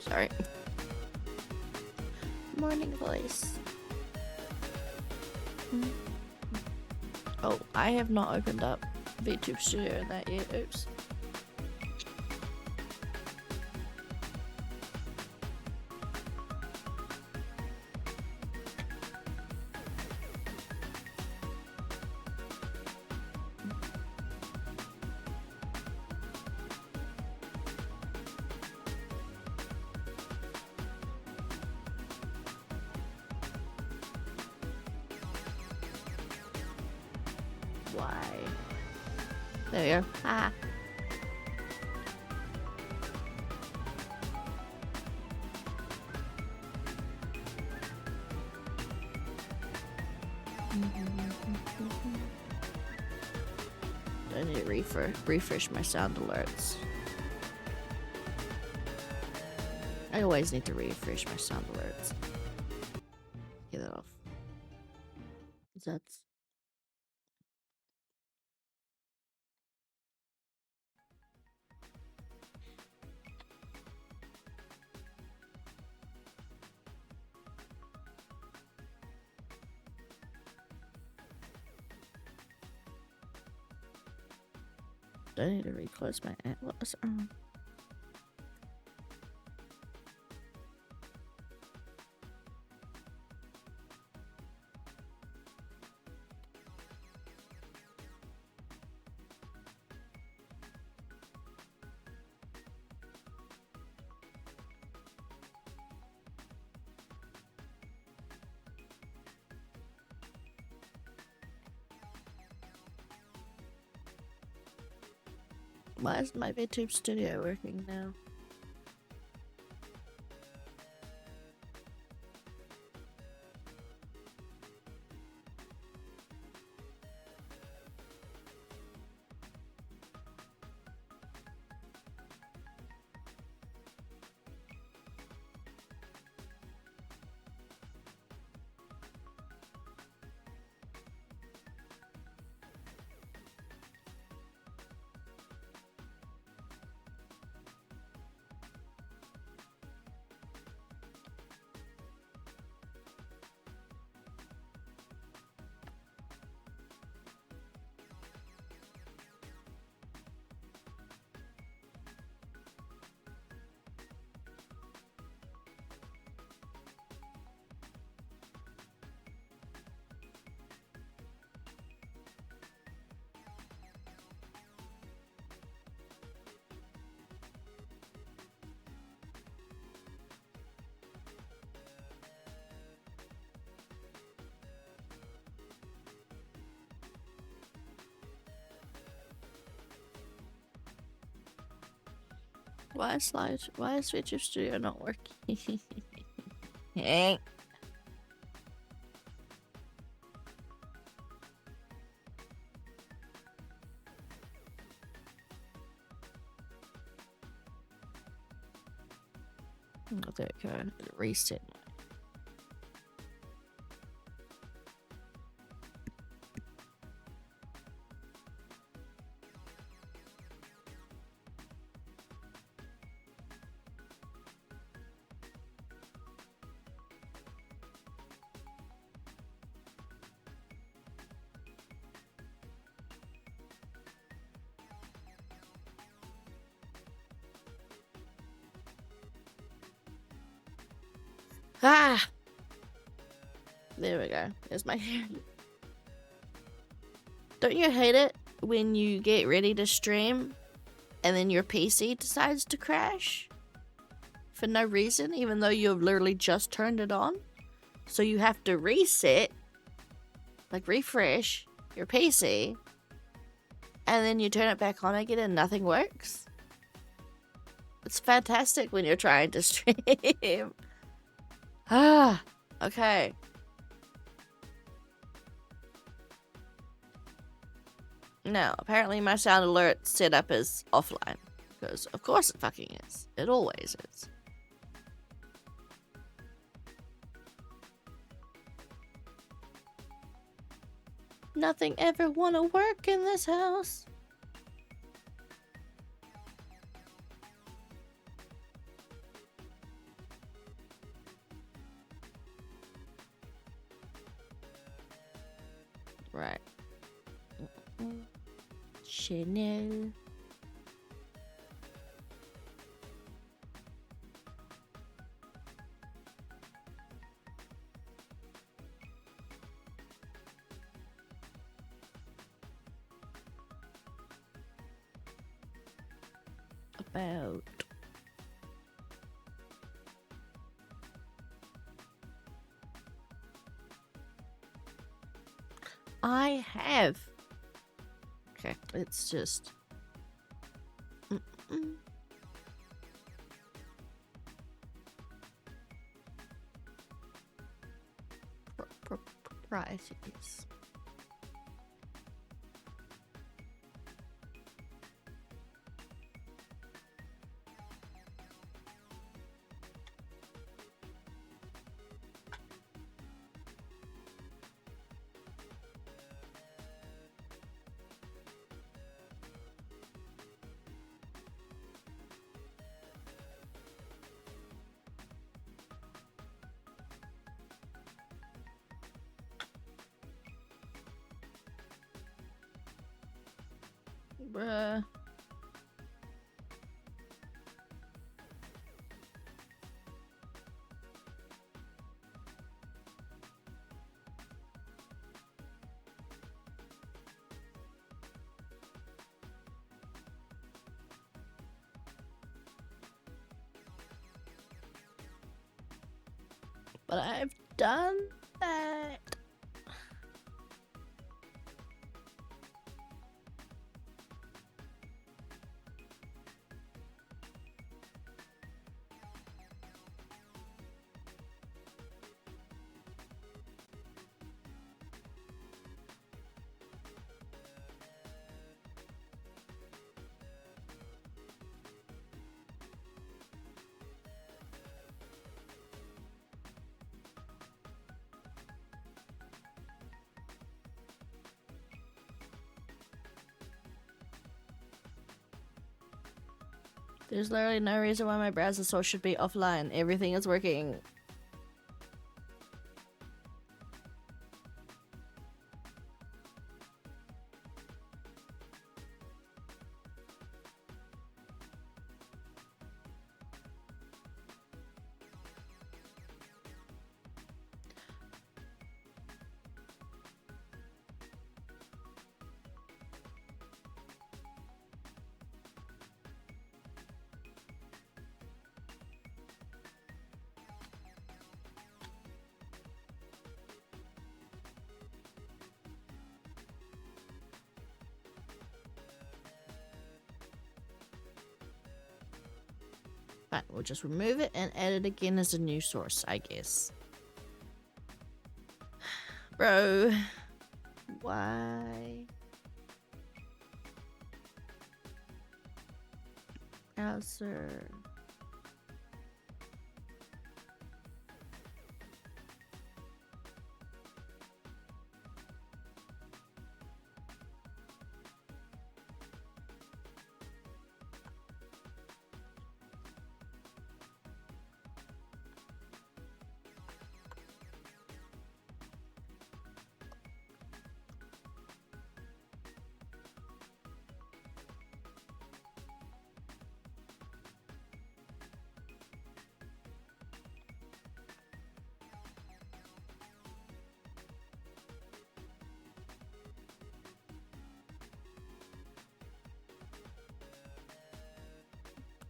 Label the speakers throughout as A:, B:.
A: Sorry. Morning voice. Oh, I have not opened up VTube Studio in that yet. Oops. Why? There we go. Ah. I need to refresh my sound alerts. I always need to refresh my sound alerts. Get that off. That's... I need to reclose my Atlas. Why is my VTube Studio working now? Why is VTube Studio not working? Hey. Oh, there we go. Reset. Ah! There we go. There's my hair. Don't you hate it when you get ready to stream and then your PC decides to crash? For no reason, even though you've literally just turned it on? So you have to reset, like refresh your PC, and then you turn it back on again and nothing works? It's fantastic when you're trying to stream. Ah, okay. Now, apparently my sound alert setup is offline. Because of course it fucking is. It always is. Nothing ever wanna work in this house. Right. Chanel. About I have. Okay, it's just proprieties. Bruh. But I've done that. There's literally no reason why my browser source should be offline. Everything is working. Right, we'll just remove it and add it again as a new source, I guess. Bro. Why? Browser.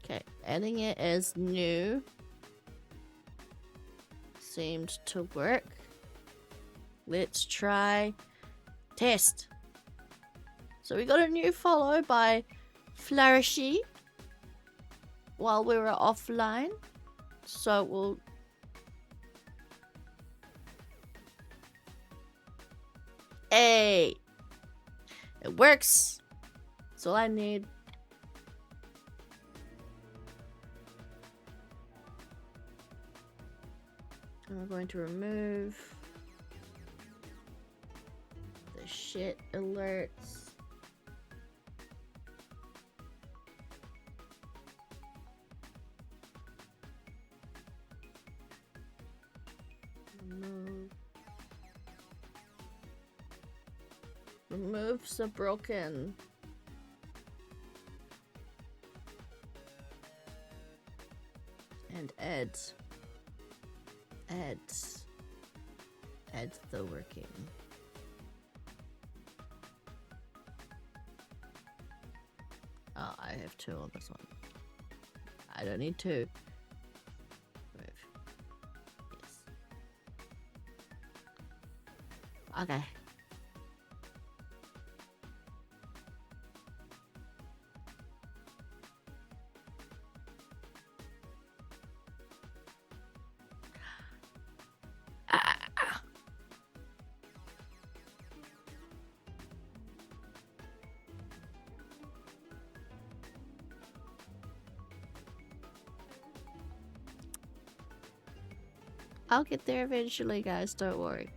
A: Okay, adding it as new seemed to work. Let's try test. So we got a new follow by Flourishy while we were offline. So we'll hey, it works. That's all I need. And we're going to remove the shit alerts. Remove. Removes the broken. And adds the working. Oh, I have 2 on this one. I don't need 2. Move. Yes. Okay. I'll get there eventually, guys. Don't worry.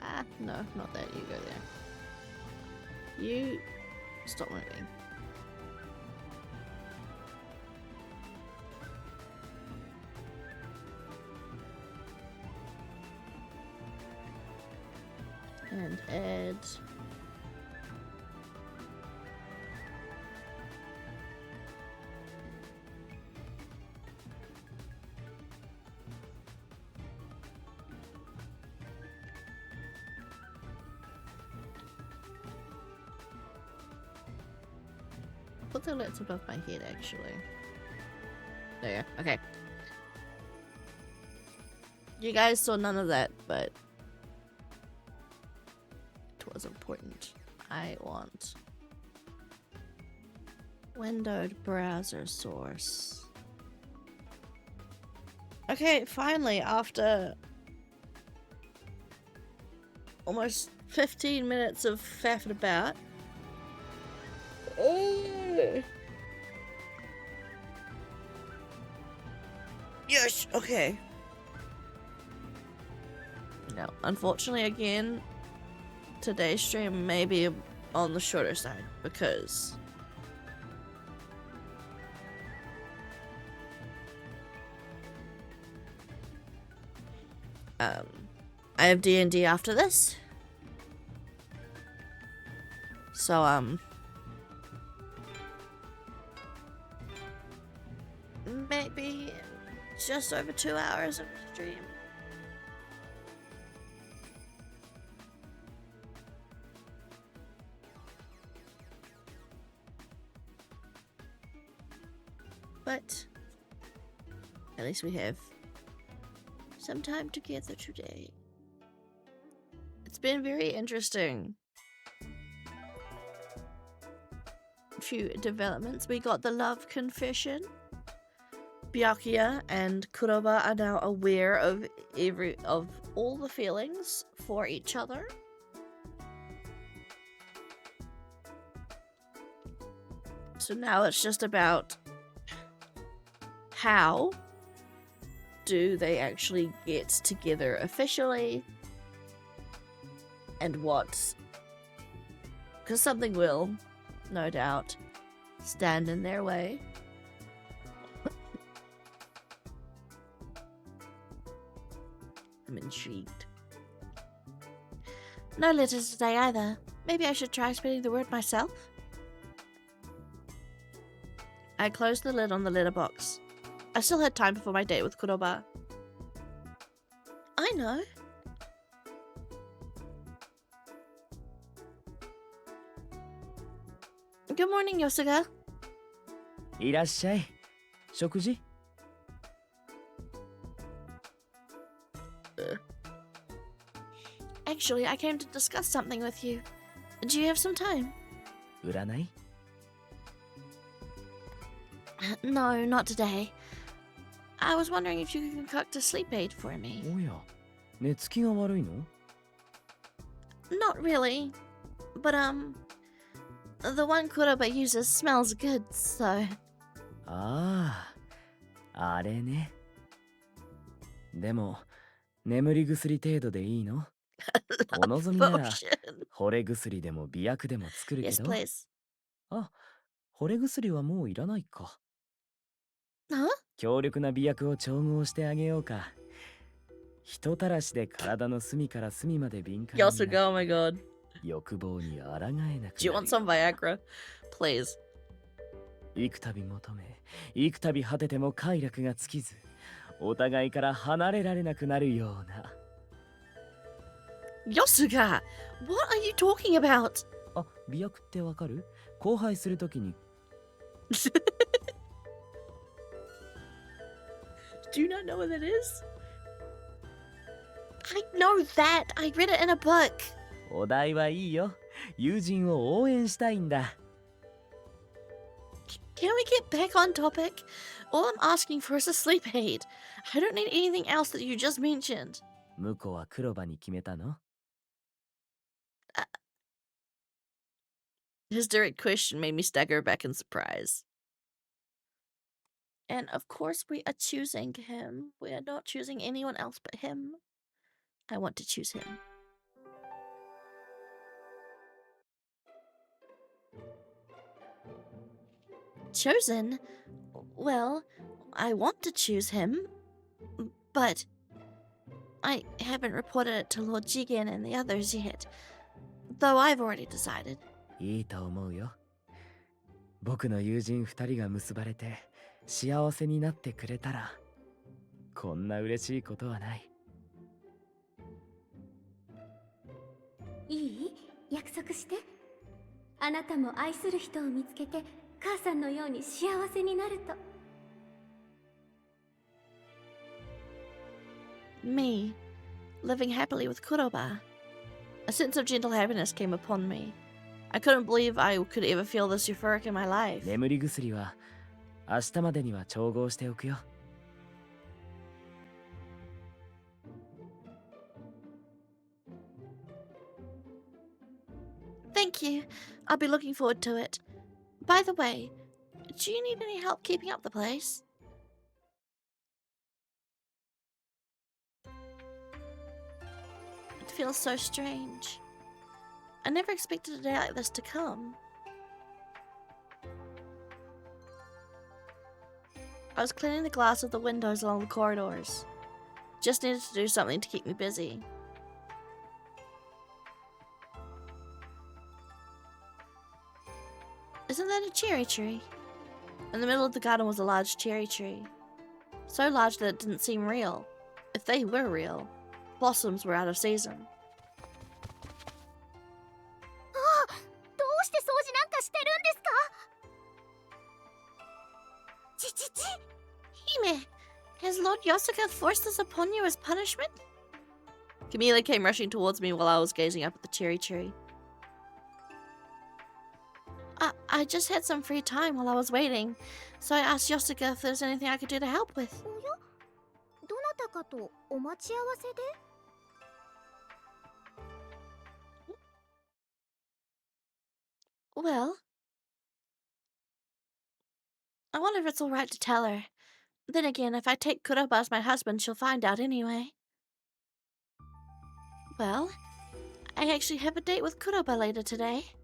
A: Ah, no, not that. You go there. You stop moving. And add. Put the lights above my head, actually. There, okay. You guys saw none of that, but it was important. I want windowed browser source. Okay, finally, after almost 15 minutes of faffing about. Yes, okay. No, unfortunately, again, today's stream may be on the shorter side because I have D&D after this. So, maybe just over 2 hours of stream. But at least we have some time together today. It's been very interesting. A few developments. We got the love confession. Byakuya and Kuroba are now aware of all the feelings for each other. So now it's just about how do they actually get together officially, and what, because something will, no doubt, stand in their way. I'm intrigued. No letters today either. Maybe I should try spreading the word myself. I closed the lid on the letterbox. I still had time before my date with Kuroba. I know. Good morning, Yosuga.
B: いらっしゃい。食事?
A: Actually, I came to discuss something with you. Do you have some time?
B: 占い?
A: No, not today. I was wondering if you could concoct a sleep aid for me.
B: おや、寝つきが悪いの?
A: Not really. But, the one Kuroba uses smells good, so...
B: ああ、あれね。でも、眠り薬程度でいいの? お望みなら、惚れ薬でも美薬でも作るけど。
A: Yes, please.
B: あ、惚れ薬はもういらないか。
A: Huh?
B: 強力な美薬を調合してあげようか。人たらしで体の隅から隅まで敏感になる。
A: Yosuga, oh my god.
B: 欲望に抗えなくなるよ。
A: Do you want some Viagra? Please.
B: 幾度求め幾度果てても快楽が尽きず、お互いから離れられなくなるような。
A: Yosuga! What are you talking about?
B: あ、媚薬ってわかる？交配するときに。
A: Do you not know what that is? I know that! I read it in a book!
B: お題はいいよ。友人を応援したいんだ。
A: Can we get back on topic? All I'm asking for is a sleep aid. I don't need anything else that you just mentioned.
B: 向こうは黒羽に決めたの？
A: His direct question made me stagger back in surprise. And of course we are choosing him. We are not choosing anyone else but him. I want to choose him. Chosen? Well, I want to choose him, but I haven't reported it to Lord Jigen and the others yet, though I've already decided.
B: いいと思うよ。僕の友人2人が結ばれて幸せになってくれたら、こんな嬉しいことはない。
C: いい？約束して。あなたも愛する人を見つけて母さんのように幸せになると。
A: Me, living happily with Kuroba. A sense of gentle happiness came upon me. I couldn't believe I could ever feel this euphoric in my life.
B: 眠り薬は明日までには調合しておくよ。
A: Thank you. I'll be looking forward to it. By the way, do you need any help keeping up the place? It feels so strange. I never expected a day like this to come. I was cleaning the glass of the windows along the corridors. Just needed to do something to keep me busy. Isn't that a cherry tree? In the middle of the garden was a large cherry tree. So large that it didn't seem real. If they were real, blossoms were out of season.
C: どうして掃除なんかしてるんですか？ちちち。
A: Hime, has Lord Yosuka forced this upon you as punishment? Camila came rushing towards me while I was gazing up at the cherry tree. I just had some free time while I was waiting, so I asked Yosuka if there's anything I could do to help with.
C: おや？どなたかとお待ち合わせで？
A: Well, I wonder if it's alright to tell her. Then again, if I take Kuroba as my husband, she'll find out anyway. Well, I actually have a date with Kuroba later today.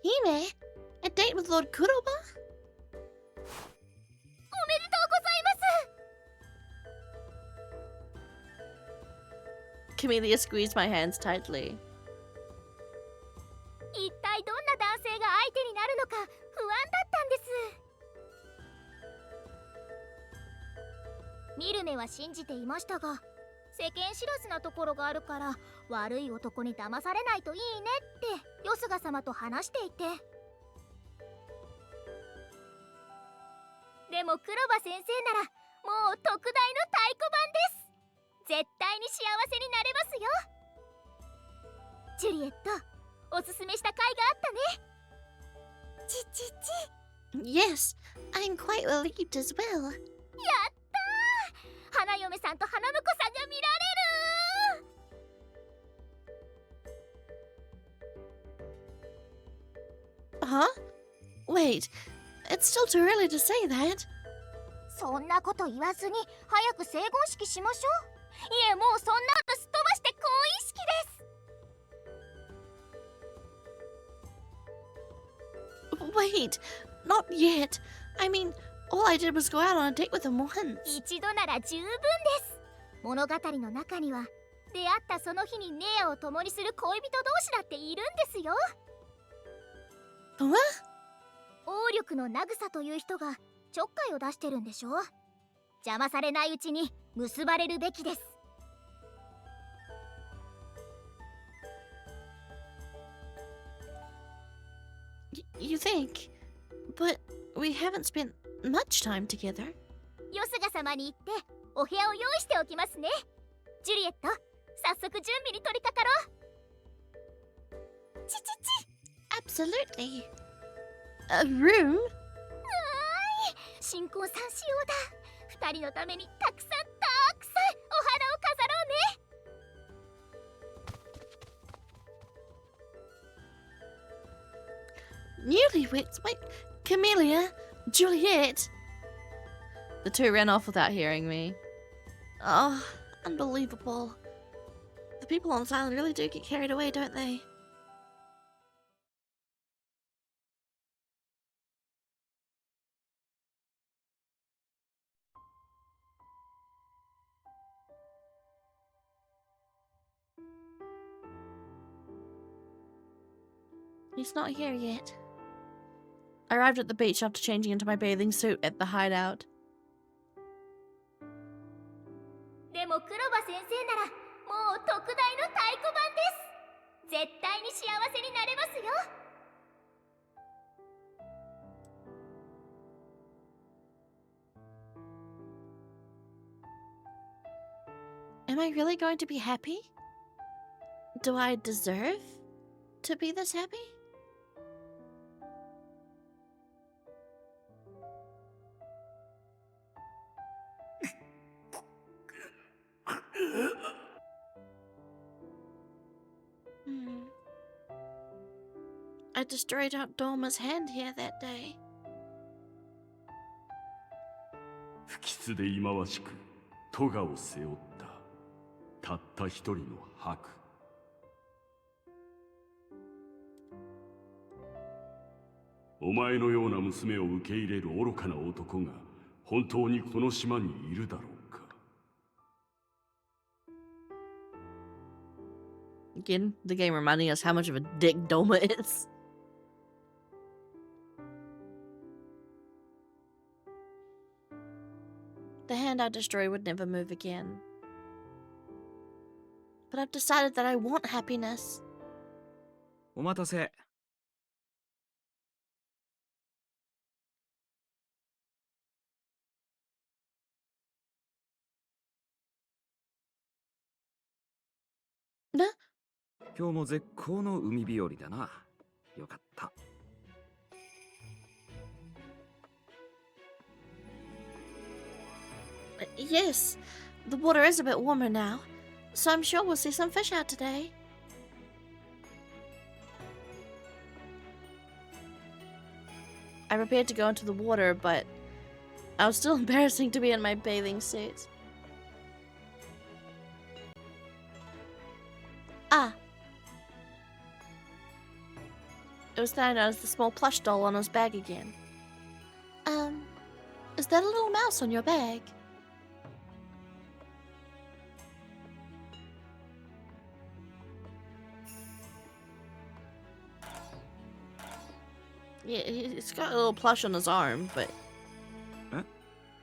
A: Hime, a date with Lord Kuroba?
C: おめでとうございます。
A: Camellia squeezed my hands tightly.
C: 一体どんな男性が相手になるのか不安だったんです。見る目は信じていましたが、世間知らずなところがあるから悪い男に騙されないといいねってよすが様と話していて。でも黒羽先生ならもう特大の太鼓判です。絶対に幸せになれますよ。ジュリエット、おすすめした甲斐があったね。ちちち。
A: Yes, I'm quite relieved as well.
C: やったー、花嫁さんと花婿さんが見られる。
A: Huh? Wait, it's still too early to say that.
C: そんなこと言わずに早く成婚式しましょう。いえ、もうそんなのすっ飛ばして婚姻式です。
A: Wait, not yet. I mean, All I did was go out on a date with him once.
C: 一度なら十分です。物語の中には出会ったその日にネアを共にする恋人同士だっているんですよ。
A: What?
C: 王力のナグサという人がちょっかいを出してるんでしょ。邪魔されないうちに結ばれるべきです。
A: You think? But we haven't spent much time together.
C: よすが様に言ってお部屋を用意しておきますね。ジュリエット、早速準備に取り掛かろう。ちちち。
A: Absolutely. A room?
C: 新婚さん仕様だ。二人のためにたくさんお花を飾ろうね。
A: Newlyweds? Wait, Camellia? Juliet? The two ran off without hearing me. Oh, unbelievable. The people on this island really do get carried away, don't they? He's not here yet. I arrived at the beach after changing into my bathing suit at the hideout.
C: でも黒羽先生ならもう特大の太鼓判です。絶対に幸せになれますよ。
A: Am I really going to be happy? Do I deserve to be this happy? I destroyed Aunt Dorma's hand here that day.
D: 不吉で忌まわしく咎を背負ったたった一人の白。お前のような娘を受け入れる愚かな男が本当にこの島にいるだろうか。
A: Again, the game reminding us how much of a dick Doma is. The hand I destroyed would never move again. But I've decided that I want happiness.
B: お待たせ。
A: な？
B: 今日も絶好の海日和だな。よかった。
A: Yes, the water is a bit warmer now, so I'm sure we'll see some fish out today. I prepared to go into the water, but I was still embarrassing to be in my bathing suit. Ah. It was then I noticed the small plush doll on his bag again. Is that a little mouse on your bag? Yeah, it's got a little plush on his arm, but...
B: え？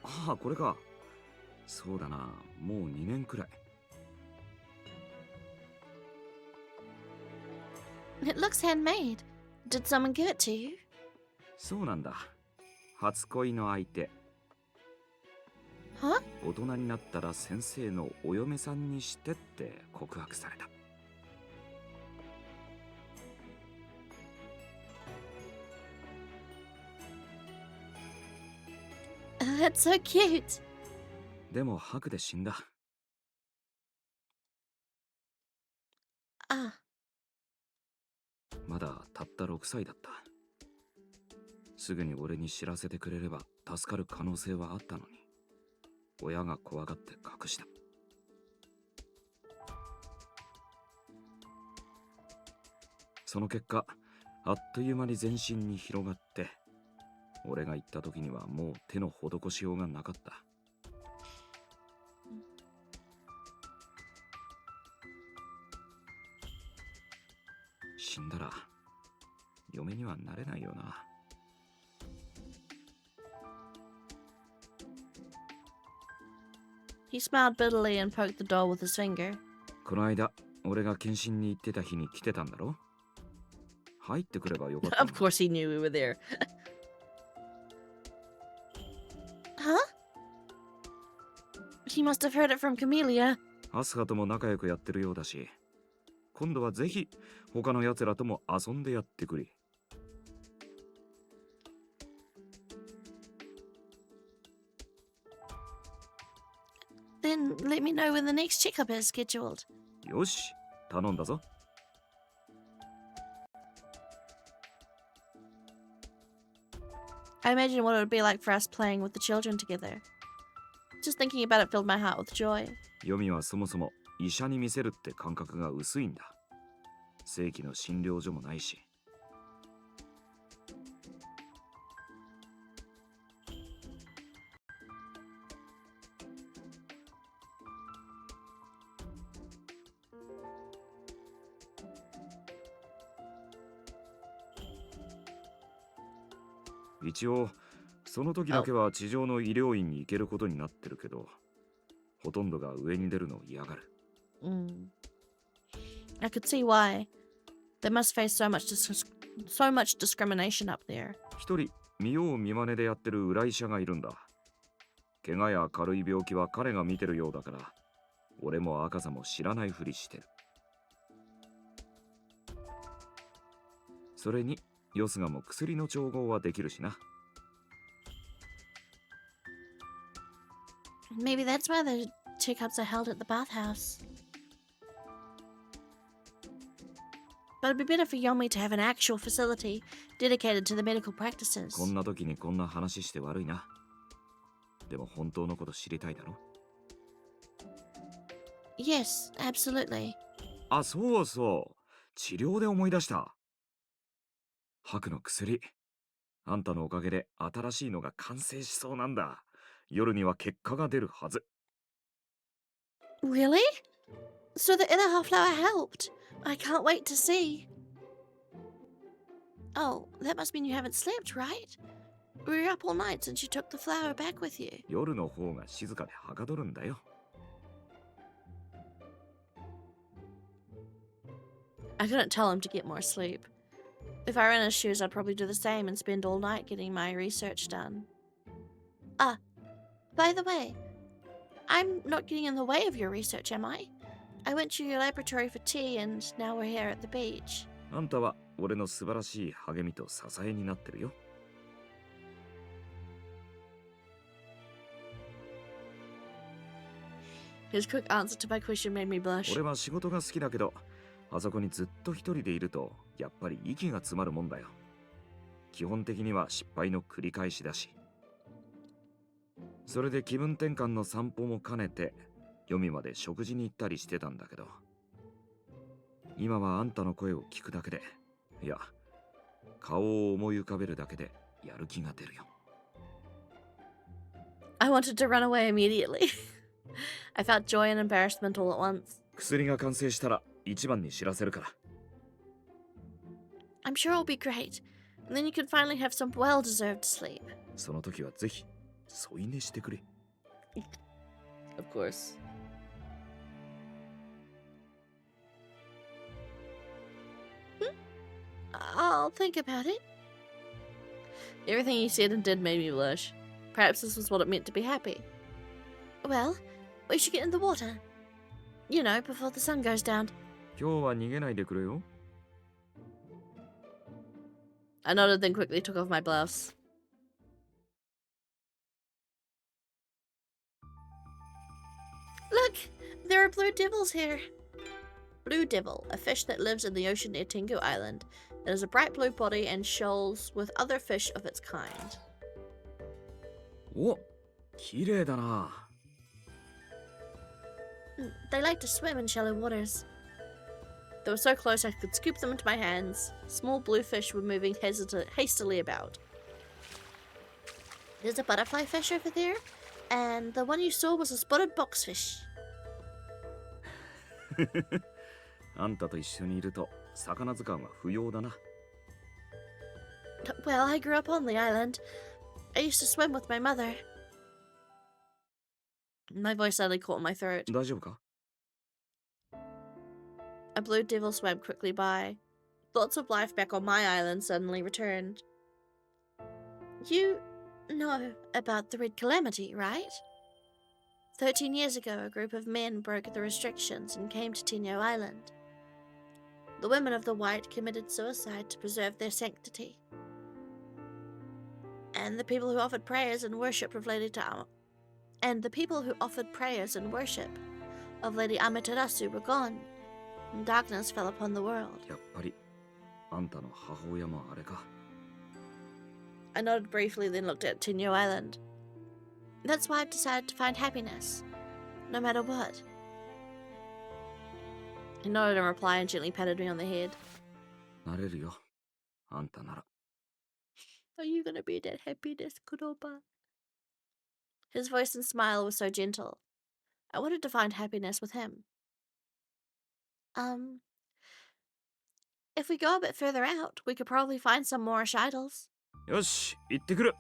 B: ああ、これか。そうだな、もう2年くらい。
A: It looks handmade. Did someone give it to you?
B: そうなんだ。初恋の相手。
A: Huh?
B: 大人になったら先生のお嫁さんにしてって告白された。
A: That's so cute.
B: でも白で死んだ。
A: Ah.
B: まだたった6歳だった。すぐに俺に知らせてくれれば助かる可能性はあったのに、親が怖がって隠した。その結果、あっという間に全身に広がって、
E: 俺が行った時にはもう手の施しようがなかった。死んだら嫁にはなれないよな。
A: He smiled bitterly and poked the doll with his finger.
E: この間俺が検診に行ってた日に来てたんだろ。入ってくればよかった。
A: Of course he knew we were there. Huh? He must have heard it from Camellia.
E: アスハとも仲良くやってるようだし、今度はぜひ他の奴らとも遊んでやってくれ。
A: Then let me know when the next checkup is scheduled.
E: よし、頼んだぞ。
A: I imagine what it would be like for us playing with the children together. Just thinking about it filled my heart with joy.
E: ヨミはそもそも医者に見せるって感覚が薄いんだ。正規の診療所もないし。一応その時だけは地上の医療院に行けることになってるけど、ほとんどが上に出るのを嫌がる。
A: I could see why. They must face so much discrimination up there.
E: 一人見よう見まねでやってる裏医者がいるんだ。怪我や軽い病気は彼が見てるようだから、俺も赤さも知らないふりしてる。それにヨスガも薬の調合はできるしな。
A: Maybe that's why the checkups are held at the bathhouse. But it'd be better for Yomi to have an actual facility dedicated to the medical practices.
E: こんな時にこんな話して悪いな。でも本当のこと知りたいだろ。
A: Yes, absolutely.
E: あ、そうそう。治療で思い出した。白の薬。あんたのおかげで新しいのが完成しそうなんだ。夜には結果が出るはず。
A: Really? So the inner half flower helped. I can't wait to see. Oh, that must mean you haven't slept, right? We were up all night since you took the flower back with you.
E: 夜の方が静かではかどるんだよ。
A: I couldn't tell him to get more sleep. If I were in his shoes, I'd probably do the same and spend all night getting my research done. Ah, by the way, I'm not getting in the way of your research, am I? I went to your laboratory for tea and now we're here at the beach.
E: あんたは俺の素晴らしい励みと支えになってるよ。
A: His quick answer to my question made me blush.
E: 俺は仕事が好きだけど、あそこにずっと一人でいるとやっぱり息が詰まるもんだよ。基本的には失敗の繰り返しだし。それで気分転換の散歩も兼ねて読みまで食事に行ったりしてたんだけど、今はあんたの声を聞くだけで、いや顔を思い浮かべるだけでやる気が出るよ。
A: I wanted to run away immediately. I felt joy and embarrassment all at once.
E: 薬が完成したら一番に知らせるから。
A: I'm sure it'll be great. And then you can finally have some well-deserved sleep.
E: その時はぜひ添い寝してくれ。
A: Of course. I'll think about it. Everything he said and did made me blush. Perhaps this was what it meant to be happy. Well, we should get in the water. You know, before the sun goes down.
E: 今日は逃げないでくれよ。
A: I nodded, then quickly took off my blouse. Look! There are blue devils here. Blue devil, a fish that lives in the ocean near Tengu Island. It has a bright blue body and shoals with other fish of its kind.
E: お、綺麗だな。
A: They like to swim in shallow waters. They were so close I could scoop them into my hands. Small blue fish were moving hastily about. There's a butterfly fish over there, and the one you saw was a spotted boxfish.
E: あんたと一緒にいると魚図鑑は不要だな。
A: Well, I grew up on the island. I used to swim with my mother. My voice suddenly caught in my throat.
E: 大丈夫か？
A: A blue devil swam quickly by. Thoughts of life back on my island suddenly returned. You know about the Red Calamity, right? 13 years ago, a group of men broke the restrictions and came to Tenyo Island. The women of the White committed suicide to preserve their sanctity. And the people who offered prayers and worship of Lady Amaterasu were gone, and darkness fell upon the world.
E: やっぱりあんたの母親もあれか。
A: I nodded briefly, then looked at Tenyo Island. That's why I've decided to find happiness, no matter what. He nodded in reply and gently patted me on the head.
E: なれるよ、あんたなら。
A: Are you gonna be that happiness, Kuroba? His voice and smile were so gentle. I wanted to find happiness with him. If we go a bit further out, we could probably find some Moorish idols.
E: よし、行ってくる。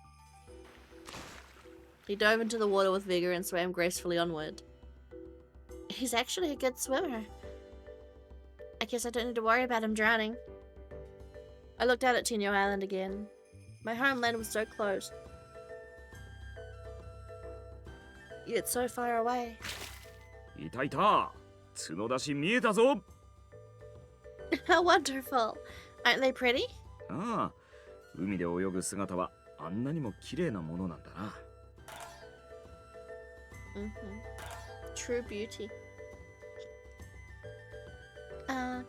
A: He dove into the water with vigor and swam gracefully onward. He's actually a good swimmer. I guess I don't need to worry about him drowning. I looked out at Tenyo Island again. My homeland was so close, yet so far away.
E: いたいた。角出し見えたぞ。
A: How wonderful! Aren't they pretty?
E: ああ、海で泳ぐ姿はあんなにも綺麗なものなんだな。
A: True beauty.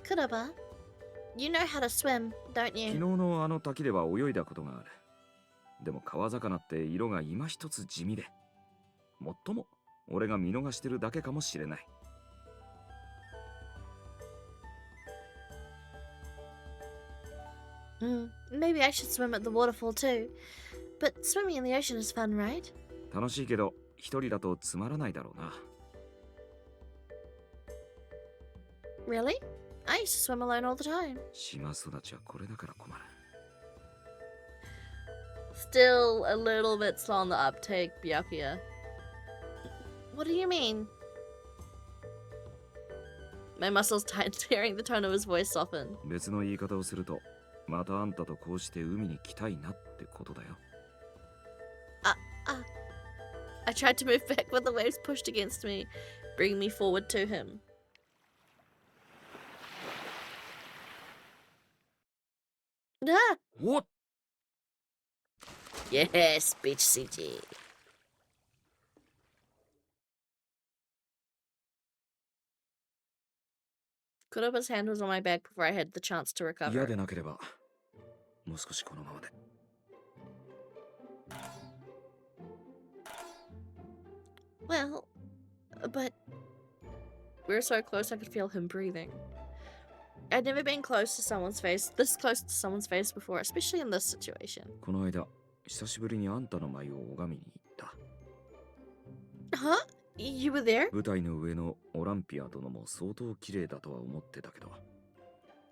A: Kuroba, you know how to swim, don't
E: 昨
A: you?
E: 日のあの滝では泳いだことがある。でも川魚って色が今一つ地味で、もっとも俺が見逃してるだけかもしれない。
A: Maybe I should swim at the waterfall too. But swimming in the ocean is fun, right?
E: 楽しいけど一人だとつまらないだろうな。
A: Really? I used to swim alone all the time.
E: 島育ちはこれだから困る。
A: Still a little bit slow on the uptake, Byakuya. What do you mean? My muscles tightened, hearing the tone of his voice soften.
E: 別の言い方をすると、またあんたとこうして海に来たいなってことだよ。
A: I tried to move back, but the waves pushed against me, bringing me forward to him. Ah!
E: おっ
A: Yes, bitch CG. Kuroba's hand was on my back before I had the chance to
E: 嫌
A: recover.
E: でなければ、もう少しこのままで。
A: Well, but we were so close I could feel him breathing. I'd never been close to someone's face, this close to someone's face before, especially in this situation.
E: この間、久しぶりにあんたの眉を拝みに行った。
A: Huh? You were there?
E: 舞台の上のオランピア殿も相当綺麗だとは思ってたけど、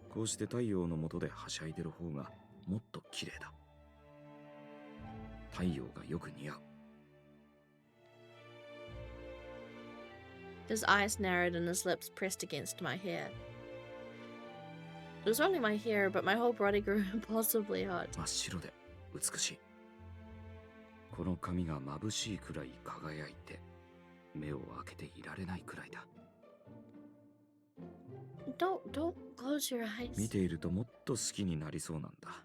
E: こうして太陽の下ではしゃいでる方がもっと綺麗だ。太陽がよく似合う。
A: His eyes narrowed and his lips pressed against my hair. It was only my hair, but my whole body grew impossibly hot.
E: 真っ白で美しい。この髪が眩しいくらい輝いて、目を開けていられないくらいだ。
A: Don't close your
E: 見
A: eyes.
E: ているともっと好きになりそうなんだ。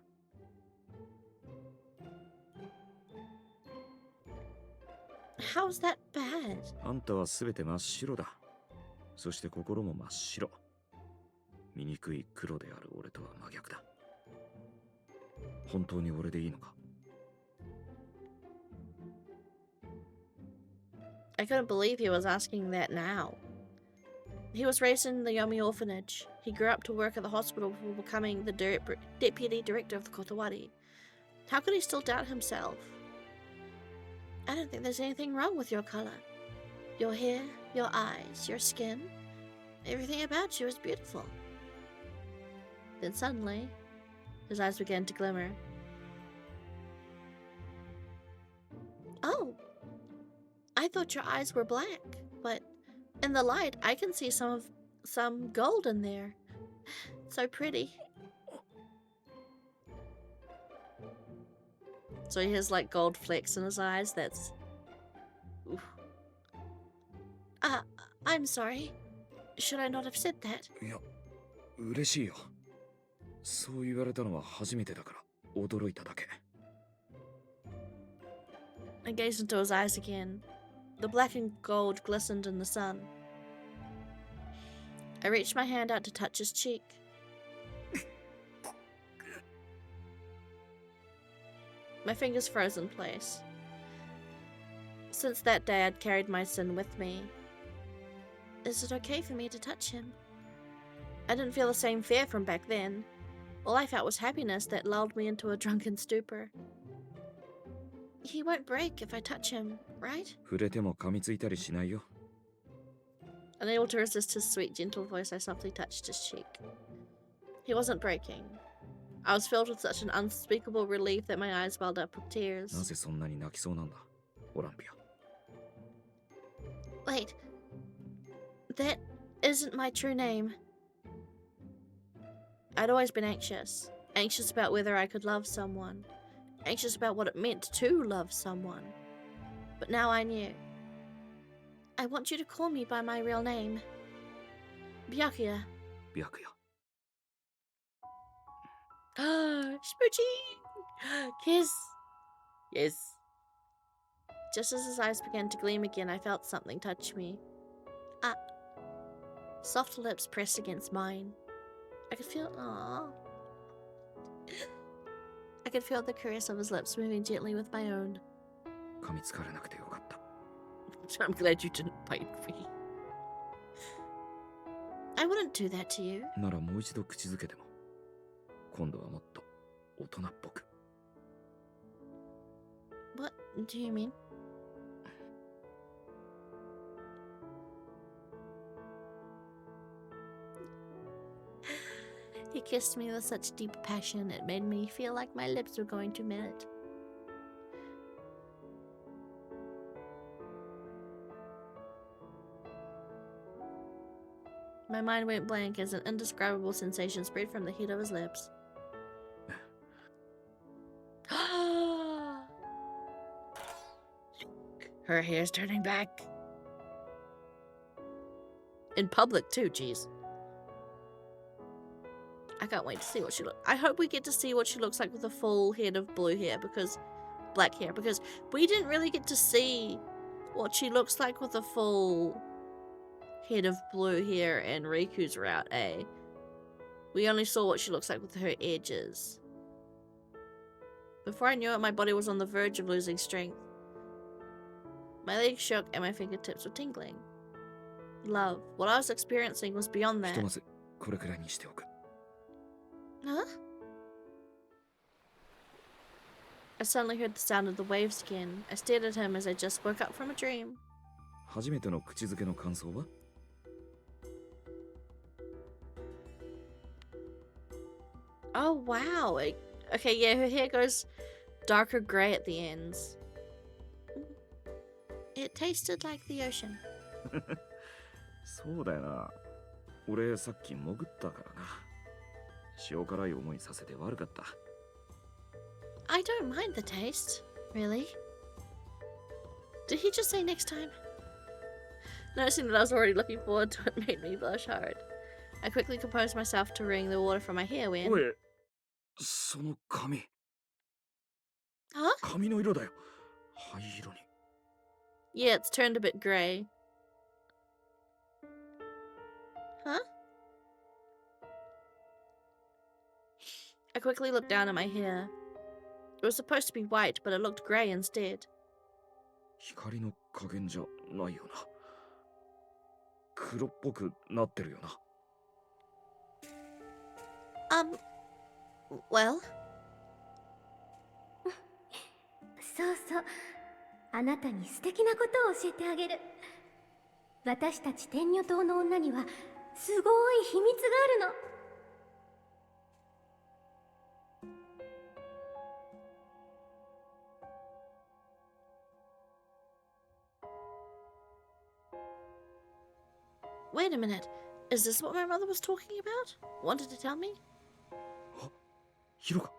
A: How's that bad?
E: あんたはすべて真っ白だ。そして心も真っ白。醜い黒である俺とは真逆だ。本当に俺でいいのか？
A: I couldn't believe he was asking that now. He was raised in the Yomi orphanage. He grew up to work at the hospital before becoming the deputy director of the Kotowari. How could he still doubt himself? I don't think there's anything wrong with your color. Your hair, your eyes, your skin, everything about you is beautiful. Then suddenly, his eyes began to glimmer. Oh, I thought your eyes were black, but in the light, I can see some gold in there. So pretty. So he has like gold flecks in his eyes. That's. Oof. I'm sorry. Should I not have said that?
E: いや、嬉しいよ。そう言われたのは初めてだから驚いただけ。
A: I gazed into his eyes again. The black and gold glistened in the sun. I reached my hand out to touch his cheek. My fingers froze in place. Since that day, I'd carried my sin with me. Is it okay for me to touch him? I didn't feel the same fear from back then. All I felt was happiness that lulled me into a drunken stupor. He won't break if I touch him, right?
E: 触れても噛みついたりしないよ。
A: Unable to resist his sweet, gentle voice, I softly touched his cheek. He wasn't breaking. I was filled with such an unspeakable relief that my eyes welled up with
E: な
A: tears.
E: ぜそんなに泣きそうなんだ、オランピア。
A: Wait. That isn't my true name. I'd always been anxious. Anxious about whether I could love someone. Anxious about what it meant to love someone. But now I knew. I want you to call me by my real name. Byakuya.
E: 白夜。
A: Smoochie! Kiss! Yes. Just as his eyes began to gleam again, I felt something touch me. Soft lips pressed against mine. I could feel... Aww. I could feel the caress of his lips moving gently with my own.
E: 噛みつかれなくてよかった。
A: I'm glad you didn't bite me. I wouldn't do that to you.
E: ならもう一度口づけても。今度はもっと大人っぽく。
A: What do you mean? He kissed me with such deep passion, it made me feel like my lips were going to melt. My mind went blank as an indescribable sensation spread from the heat of his lips. Her hair's turning back. In public too, jeez. I can't wait to see what she looks. I hope we get to see what she looks like with a full head of blue hair, because black hair, because we didn't really get to see what she looks like with a full head of blue hair in Riku's route, eh? We only saw what she looks like with her edges. Before I knew it, my body was on the verge of losing strength. My legs shook and my fingertips were tingling. Love, what I was experiencing was beyond
E: ひと
A: that.
E: まずこれくらいにしておく。
A: Huh? I suddenly heard the sound of the waves again. I stared at him as I just woke up from a dream.
E: 初めての口づけの感想は？
A: Oh, wow. Okay, yeah, her hair goes darker gray at the ends. It tasted like the ocean.
E: そうだよな。俺さっき潜ったからな。塩辛い思いさせて悪かった。
A: I don't mind the taste, really. Did he just say next time? Noticing that I was already looking forward to it made me blush hard. I quickly composed myself to wring the water from my hair when...
E: おい、その髪。
A: Huh?
E: 髪の色だよ。灰色に。
A: Yeah, it's turned a bit grey. Huh? I quickly looked down at my hair. It was supposed to be white, but it looked grey instead.
E: 光の加減じゃないよな。黒っぽくなってるよな。
C: Well?
F: そうそう
C: あなたに素敵なことを教えてあげる。私たち天女島の女にはすごい秘密があるの。
A: Wait a minute. Is this what my mother was talking about? Wanted to tell me?
E: ヒロか。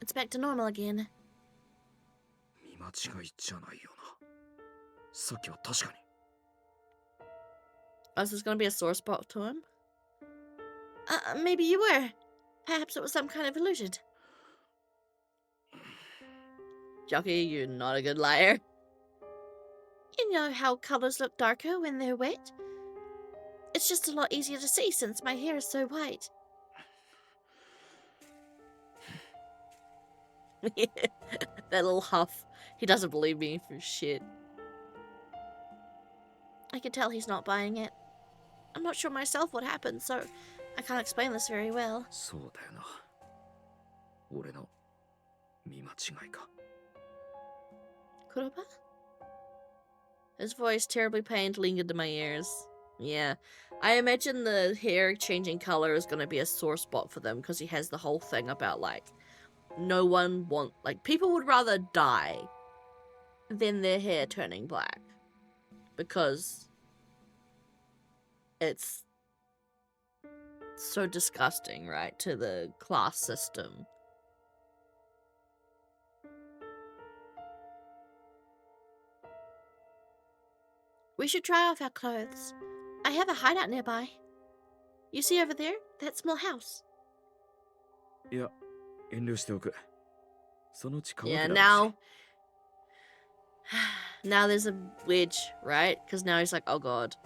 A: It's back to normal again.
E: 見間違いじゃないよな。さっきは確かに。
A: Oh, is this gonna be a sore spot to him? Maybe you were. Perhaps it was some kind of illusion. Jockey, you're not a good liar. You know how colors look darker when they're wet? It's just a lot easier to see since my hair is so white. That little huff. He doesn't believe me for shit. I can tell he's not buying it. I'm not sure myself what happened, so I can't explain this very well.
E: そうだよな。俺の見間違いか。
A: Kuroba? His voice, terribly pained, lingered in my ears. Yeah, I imagine the hair changing color is going to be a sore spot for them because he has the whole thing about, like, people would rather die than their hair turning black because it's so disgusting, right, to the class system. We should try off our clothes. I have a hideout nearby. You see over there? That small house.
E: いや、遠慮しておく。そのうち乾く
A: Yeah,
E: だろうし。
A: now there's a wedge, right? Because now he's like, oh god.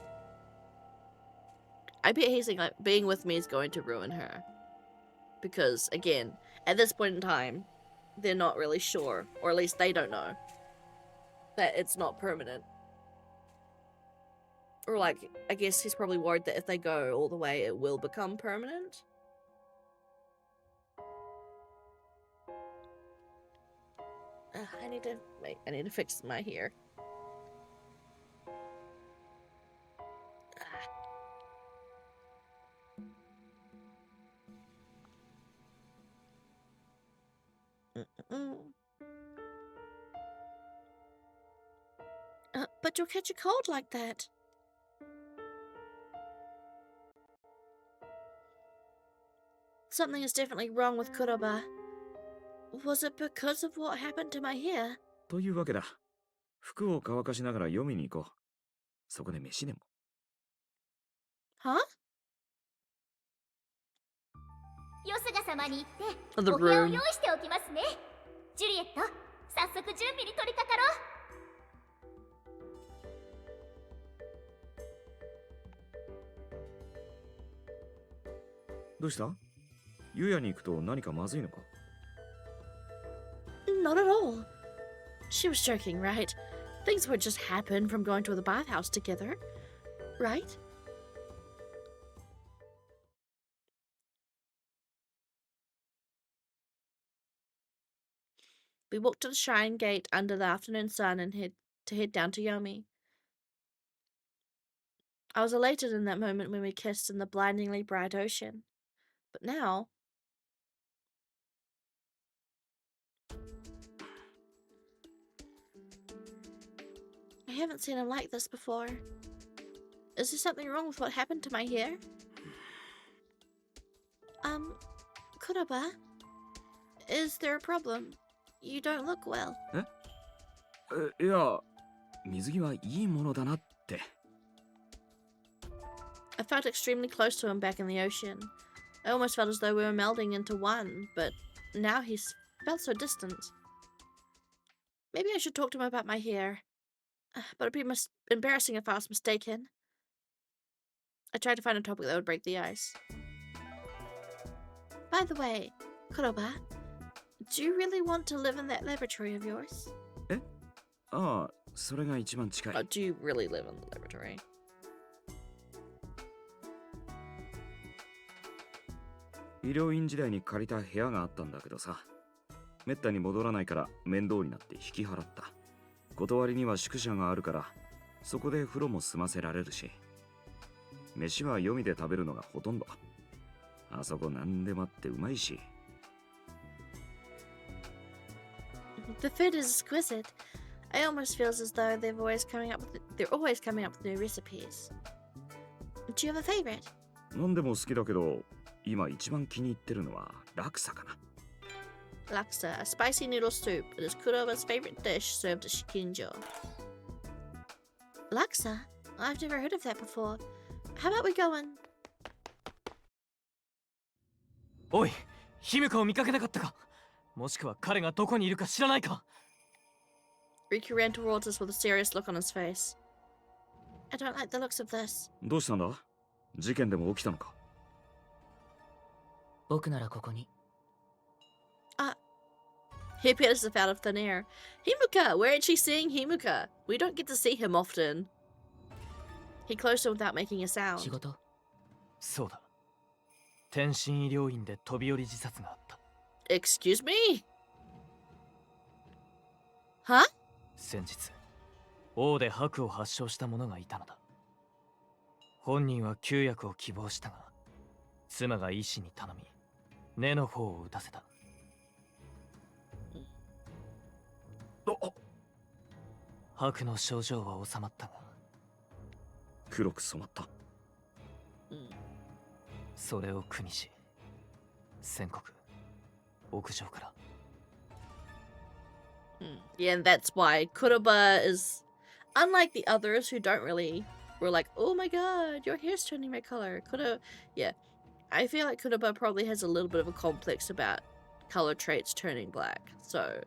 A: I bet he's like, being with me is going to ruin her. Because, again, at this point in time, they're not really sure, or at least they don't know, that it's not permanent. Or like, I guess he's probably worried that if they go all the way, it will become permanent. I need to fix my hair. But you'll catch a cold like that. Something is definitely wrong with Kuroba. Was it because of what happened to my hair?
E: というわけだ。服を乾かしながら読みに行こう。そこで飯でも。
A: Huh?
C: よすが様に言って
A: The
C: お部屋を
A: room.
C: 用意しておきますね。ジュリエット、早速準備に取り掛かろう。
E: どうした？湯屋に行くと何かまずいのか？
A: Not at all. She was joking, right? Things would just happen from going to the bathhouse together, right? We walked to the shrine gate under the afternoon sun and head down to Yomi. I was elated in that moment when we kissed in the blindingly bright ocean. But now... I haven't seen him like this before. Is there something wrong with what happened to my hair? Kuroba? Is there a problem? You don't look well.
E: いや、水着はいいものだなって。
A: I felt extremely close to him back in the ocean. I almost felt as though we were melding into one, but now he felt so distant. Maybe I should talk to him about my hair. But it'd be embarrassing if I was mistaken. I tried to find a topic that would break the ice. By the way, Kuroba, do you really want to live in that laboratory of yours?
E: ああ、それが一番近い。
A: Oh, do you really live in the laboratory?
E: 医療院時代に借りた部屋があったんだけどさ。めったに戻らないから面倒になって引き払った。断りには宿舎があるから、そこで風呂も済ませられるし、飯は読みで食べるのがほとんど。あそこ何でもあってうまいし。
A: The food is exquisite. It almost feels as though they're always coming up with new recipes. Do you have a favorite?
E: 何でも好きだけど、今一番気に入ってるのはラクサかな。
A: Laksa, a spicy noodle soup. It is Kuroba's favorite dish served at Shikinjo. Laksa? I've never heard of that before. How about we go and...
B: おい、ヒムカを見かけなかったか。もしくは彼がどこにいるか知らないか。
A: Riku ran towards us with a serious look on his face. I don't like the looks of this.
E: どうしたんだ？事件でも起きたのか？
F: 僕ならここに。
A: He appeared as if out of thin air. Himuka! Where is she seeing Himuka? We don't get to see him often. He closed him without making a
F: 仕
A: sound.
F: 事？
B: そうだ。天津医療院で飛び降り自殺があった。
A: Excuse me? Huh?
B: 先日、王で白を発症した者がいたのだ。本人は休薬を希望したが、妻が医師に頼み、根の方を打たせた。白の症状は治まったが、
E: 黒く染まった。
B: それを苦にし、宣告、屋上から。
A: Yeah, and that's why Kuroba is unlike the others who don't really were like, oh my god, your hair's turning my color. Yeah, I feel like Kuroba probably has a little bit of a complex about color traits turning black. So,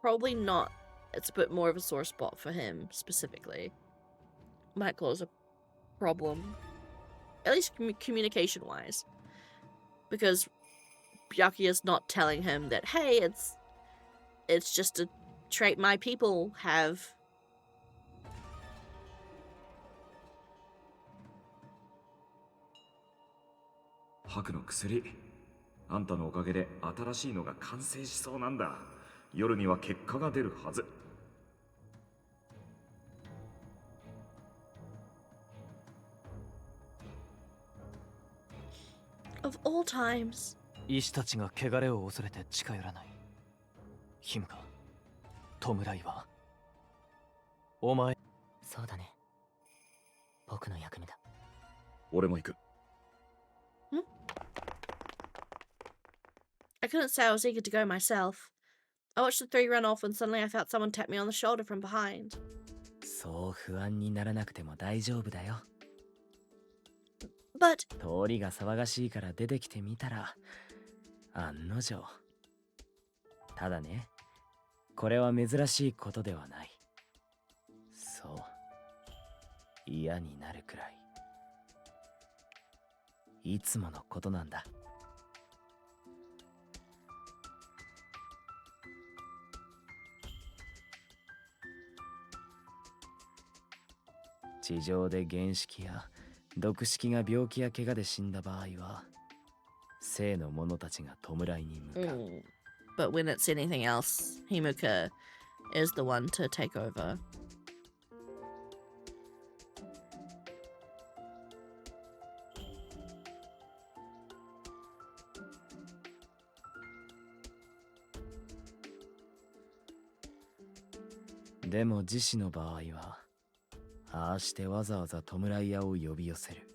A: probably not. It's a bit more of a sore spot for him specifically. Might cause a problem, at least communication-wise, because Byakuya's not telling him that, hey, it's just a trait my people have.
E: 白の薬、あんたのおかげで新しいのが完成しそうなんだ。夜には結果が出るはず。
A: Of all times.
B: 医師たちが汚れを恐れて近寄らない。ヒムカ、弔いはお前。
F: そうだね。僕の役目だ。
E: 俺も行く。
A: I couldn't say I was eager to go myself. I watched the three run off and suddenly I felt someone tap me on the shoulder from behind.
B: そう不安にならなくても大丈夫だよ。
A: But
B: 通りが騒がしいから出てきてみたら、案の定。ただね、これは珍しいことではない。そう、嫌になるくらい。いつものことなんだ。地上で原式や毒式が病気や怪我で死んだ場合は、生の者たちが弔いに向かう。
A: But when it's anything else, Himuka is the one to take over.
B: 「でも自死の場合は、ああしてわざわざ弔い屋を呼び寄せる。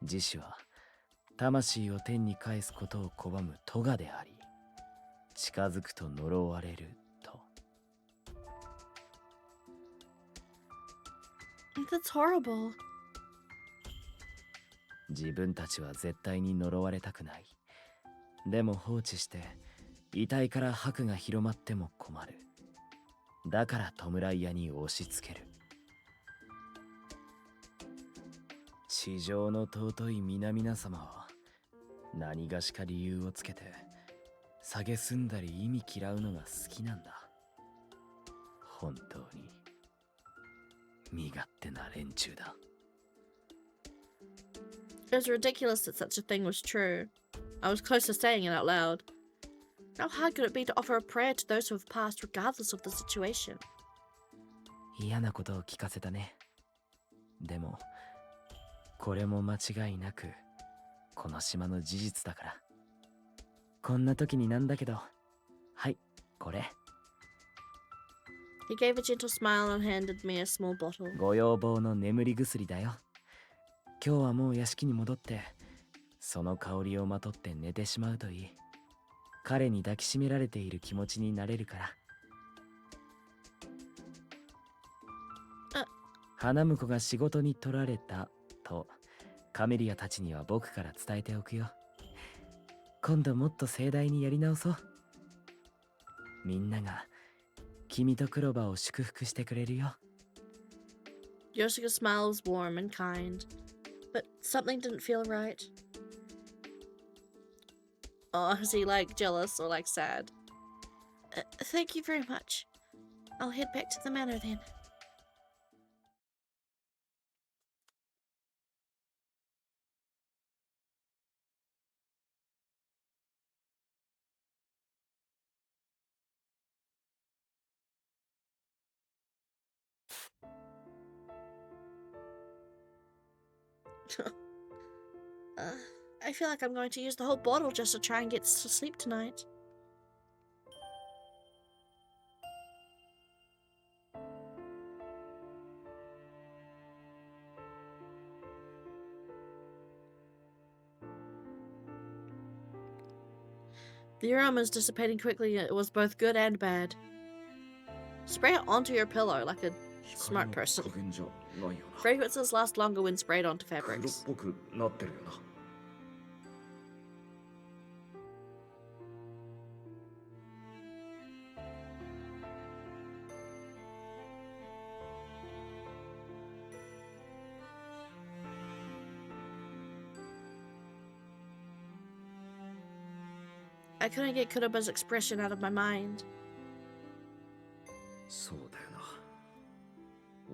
B: 自死は魂を天に返すことを拒む咎であり、近づくと呪われると。
A: That's horrible.
B: 自分たちは絶対に呪われたくない。でも放置して遺体から白が広まっても困る。だから弔い屋に押し付ける。地上の尊い皆々様は何がしか理由をつけて蔑んだり意味嫌うのが好きなんだ。本当に身勝手な連中だ。
A: It was ridiculous that such a thing was true. I was close to saying it out loud. How hard could it be to offer a prayer to those who have passed regardless of the situation?
B: 嫌なことを聞かせたね。でも、これも間違いなく、この島の事実だから。こんな時になんだけど、はい、これ。
A: He gave a gentle smile and handed me a small bottle.
B: ご要望の眠り薬だよ。今日はもう屋敷に戻って、その香りをまとって寝てしまうといい。彼に抱きしめられている気持ちになれるから。花婿が仕事に取られたとカメリアたちには僕から伝えておくよ。今度もっと盛大にやり直そう。みんなが君とクロバを祝福してくれるよ。
A: Yoshika's smile was warm and kind, but something didn't feel right. Oh, is he like jealous or like sad? Thank you very much. I'll head back to the manor then. I feel like I'm going to use the whole bottle just to try and get to sleep tonight. The aroma is dissipating quickly. It was both good and bad. Spray it onto your pillow like a smart person. Fragrances last longer when sprayed onto fabrics. I couldn't get Kuroba's expression out of my mind.
E: そうだよな。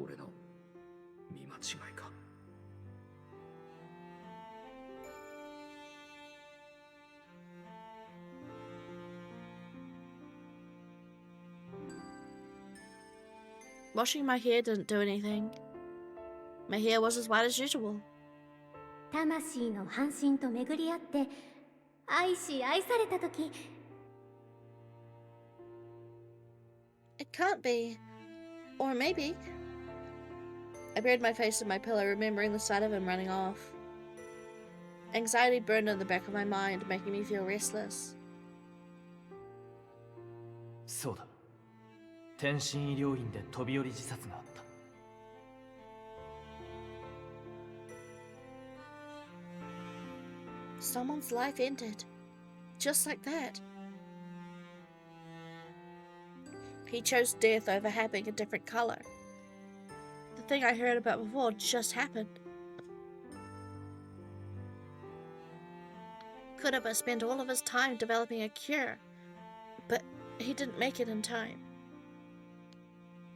E: 俺の見間違いか。
A: Washing my hair didn't do anything. My hair was as white as usual.
C: 魂の半身と巡り合って愛し愛された時
A: It can't be. Or maybe. I buried my face in my pillow, remembering the sight of him running off. Anxiety burned in the back of my mind, making me feel restless.
F: そうだ。天津医療院で飛び降り自殺があった。
A: Someone's life ended. Just like that. He chose death over having a different color. The thing I heard about before just happened. Kuroba spent all of his time developing a cure, but he didn't make it in time.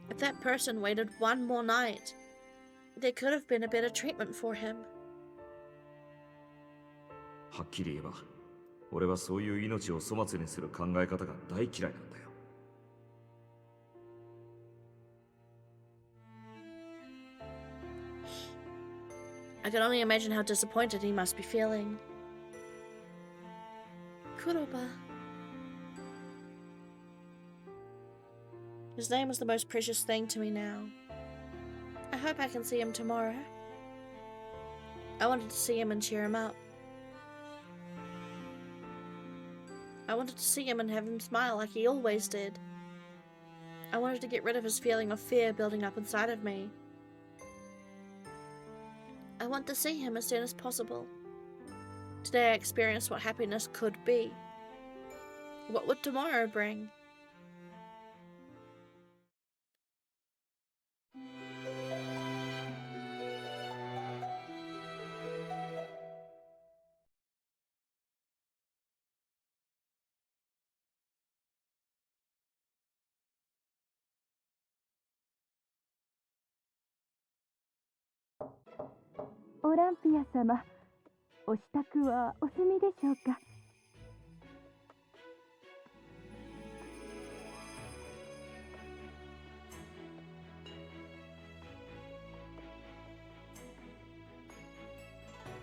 A: If that person waited one more night, there could have been a better treatment for him.
E: はっきり言えば、俺はそういう命を粗末にする考え方が大嫌いなんだよ。
A: I can only imagine how disappointed he must be feeling. Kuroba. His name is the most precious thing to me now. I hope I can see him tomorrow. I wanted to see him and cheer him up. I wanted to see him and have him smile like he always did. I wanted to get rid of his feeling of fear building up inside of me. I want to see him as soon as possible. Today I experienced what happiness could be. What would tomorrow bring?
G: Olympia 様、お支度はお済みでしょうか。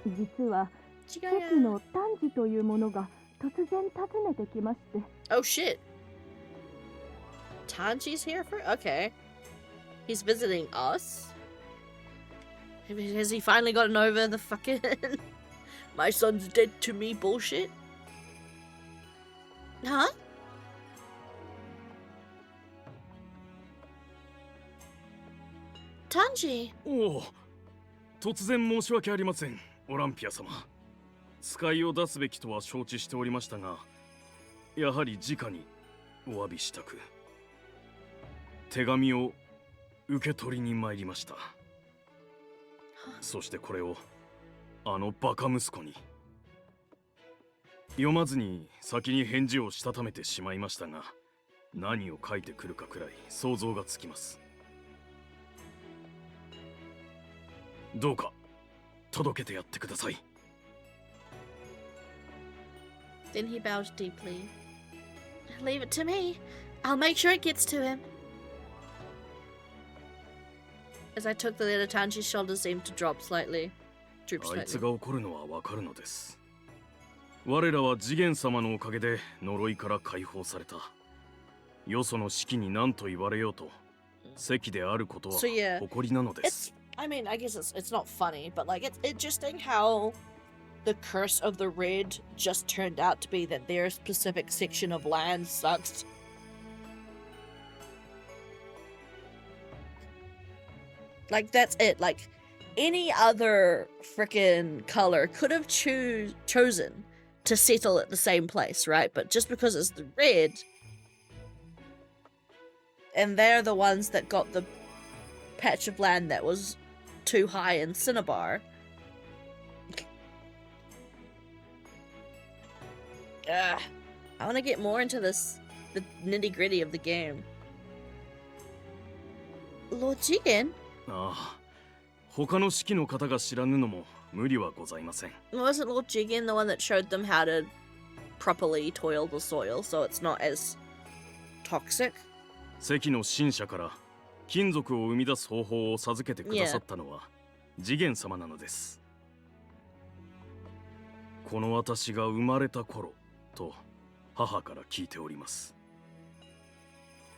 G: 実は席の丹治というものが突然訪ねてきまして。
A: Oh shit. Tanji's here for? Okay. He's visiting us? Has he finally gotten over the fucking my son's dead to me bullshit? Huh? Tanji.
D: おお、突然申し訳ありません、オランピア様。使いを出すべきとは承知しておりましたが、やはり直にお詫びしたく。手紙を受け取りに参りました。そしてこれをあのバカ息子に。読まずに先に返事をしたためてしまいましたが、何を書いてくるかくらい想像がつきます。どうか届けてやってください。
A: Then he bowed deeply. Leave it to me. I'll make sure it gets to him. As I took the letter, Tanji's shoulders seemed to drop slightly. Droop
D: あいつ
A: slightly.
D: が怒るのはわかるのです。我らは次元様のおかげで呪いから解放された。よその式に何と言われようと、席であることは
A: So yeah,
D: 誇りなのです。
A: I mean, I guess it's not funny, but like it's interesting how the curse of the red just turned out to be that their specific section of land sucks. Like that's it. Like any other freaking color could have chosen to settle at the same place, right? But just because it's the red, and they're the ones that got the patch of land that was too high in Cinnabar. I want to get more into this, the nitty gritty of the game. Lord Jigen?
D: ああ、他の式の方が知らぬのも無理はございません。
A: Wasn't Lord Jigen the one that showed them how to properly toil the soil so it's not as toxic?
D: 関の神社から金属を生み出す方法を授けてくださったのは次元様なのです。この私が生まれた頃と母から聞いております。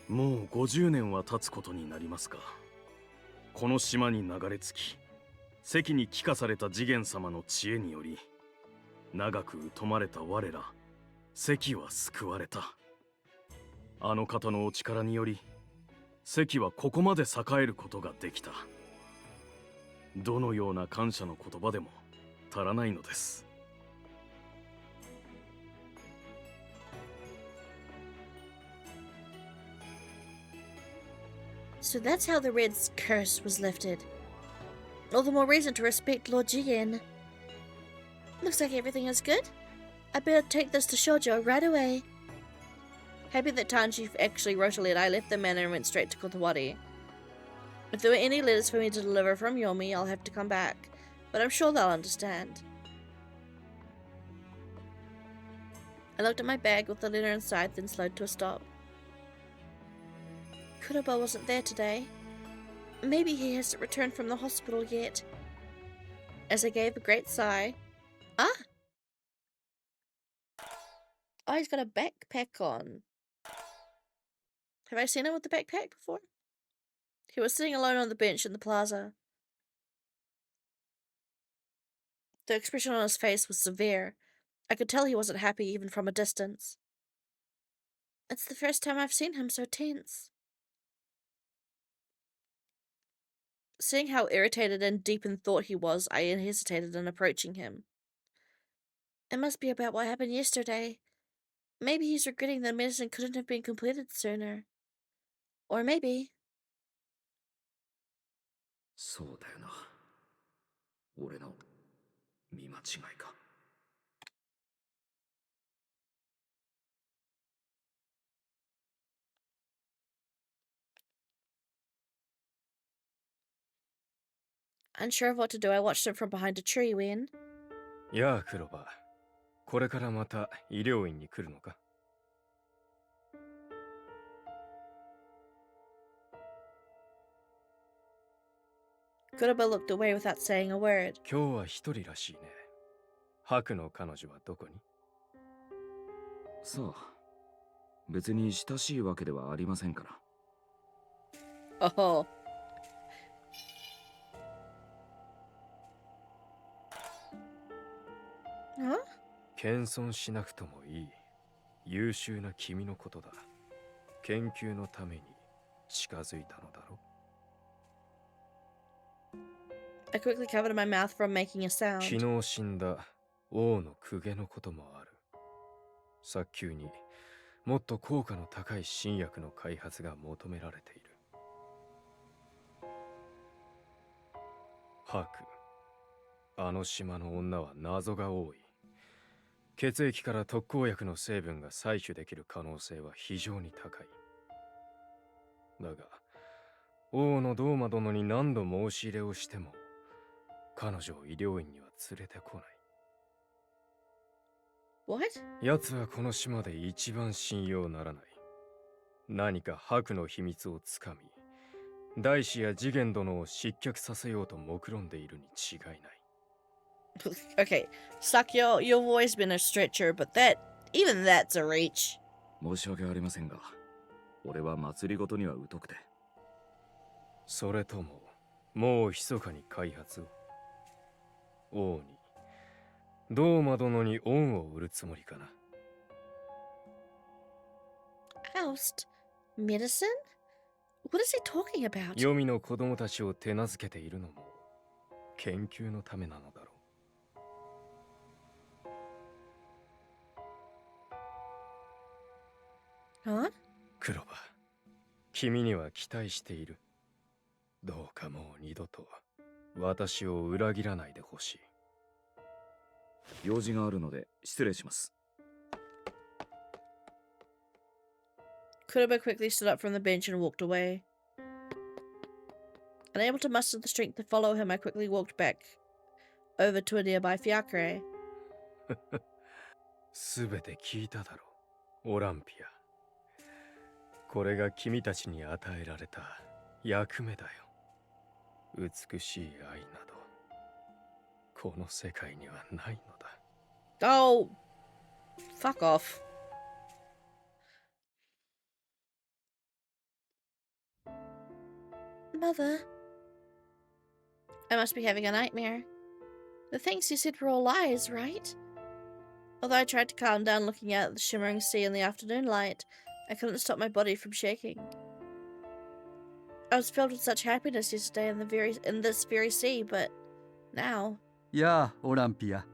D: もう50年は経つことになりますか。この島に流れ着き、関に帰化された次元様の知恵により、長く疎まれた我ら関は救われた。あの方のお力により、関はここまで栄えることができた。どのような感謝の言葉でも足らないのです。
A: So that's how the Red's curse was lifted. All the more reason to respect Lord Jigen. Looks like everything is good. I better take this to Shoujo right away. Happy that Tanji actually wrote a letter, I left the manor and went straight to Kotawari. If there were any letters for me to deliver from Yomi, I'll have to come back, but I'm sure they'll understand. I looked at my bag with the letter inside, then slowed to a stop. Kuroba wasn't there today. Maybe he hasn't returned from the hospital yet. As I gave a great sigh. Ah! Oh, he's got a backpack on. Have I seen him with the backpack before? He was sitting alone on the bench in the plaza. The expression on his face was severe. I could tell he wasn't happy even from a distance. It's the first time I've seen him so tense. Seeing how irritated and deep in thought he was, I hesitated in approaching him. It must be about what happened yesterday. Maybe he's regretting the medicine couldn't have been completed sooner. Or maybe...
E: そうだよな。俺の見間違いか。
A: Unsure of what to do, I watched him from behind a tree when...
D: やあ、クロバ。これからまた医療院に来るのか？
A: Kuroba looked away without saying a word.
D: 今日は一人らしいね。白の彼女はどこに？
E: さあ、別に親しいわけではありませんから。
A: Oh. Huh?
D: 謙遜しなくともいい。優秀な君のことだ。研究のために近づいたのだろう。
A: I quickly covered my mouth from making a
D: 昨
A: sound.
D: 日死んだ王の公家のこともある。早急にもっと効果の高い新薬の開発が求められている。ハク、あの島の女は謎が多い。血液から特効薬の成分が採取できる可能性は非常に高い。だが、王のドーマ殿に何度申し入れをしても、彼女を医療院には連れてこない。
A: What?
D: 奴はこの島で一番信用ならない。何か白の秘密をつかみ、大使や次元殿を失脚させようと目論んでいるに違いない。
A: Okay, Sakyo, you've always been a stretcher, but even that's a reach.
E: 申し訳ありませんが、俺は祭りごとには疎くて。
D: それとも、もう密かに開発を。王に、ドーマ殿に恩を売るつもりかな。
A: Oust? Medicine? What is he talking about?
D: 黄泉の子供たちを手なずけているのも、研究のためなのだろう。
A: Huh?
D: クロバ、君には期待している。どうかもう二度と私を裏切らないでほしい。
E: 用事があるので失礼します。
A: Kuroba quickly stood up from the bench and walked away. Unable to muster the strength to follow him, I quickly walked back over to a nearby fiacre.
D: すべて聞いただろう、オランピア。これが君たちに与えられた役目だよ。美しい愛など、この世界にはないのだ。
A: Oh, fuck off. Mother, I must be having a nightmare. The things you said were all lies, right? Although I tried to calm down looking out at the shimmering sea in the afternoon light, I couldn't stop my body from shaking. I was filled with such happiness yesterday in this very sea, but now...
H: やあ、オランピア。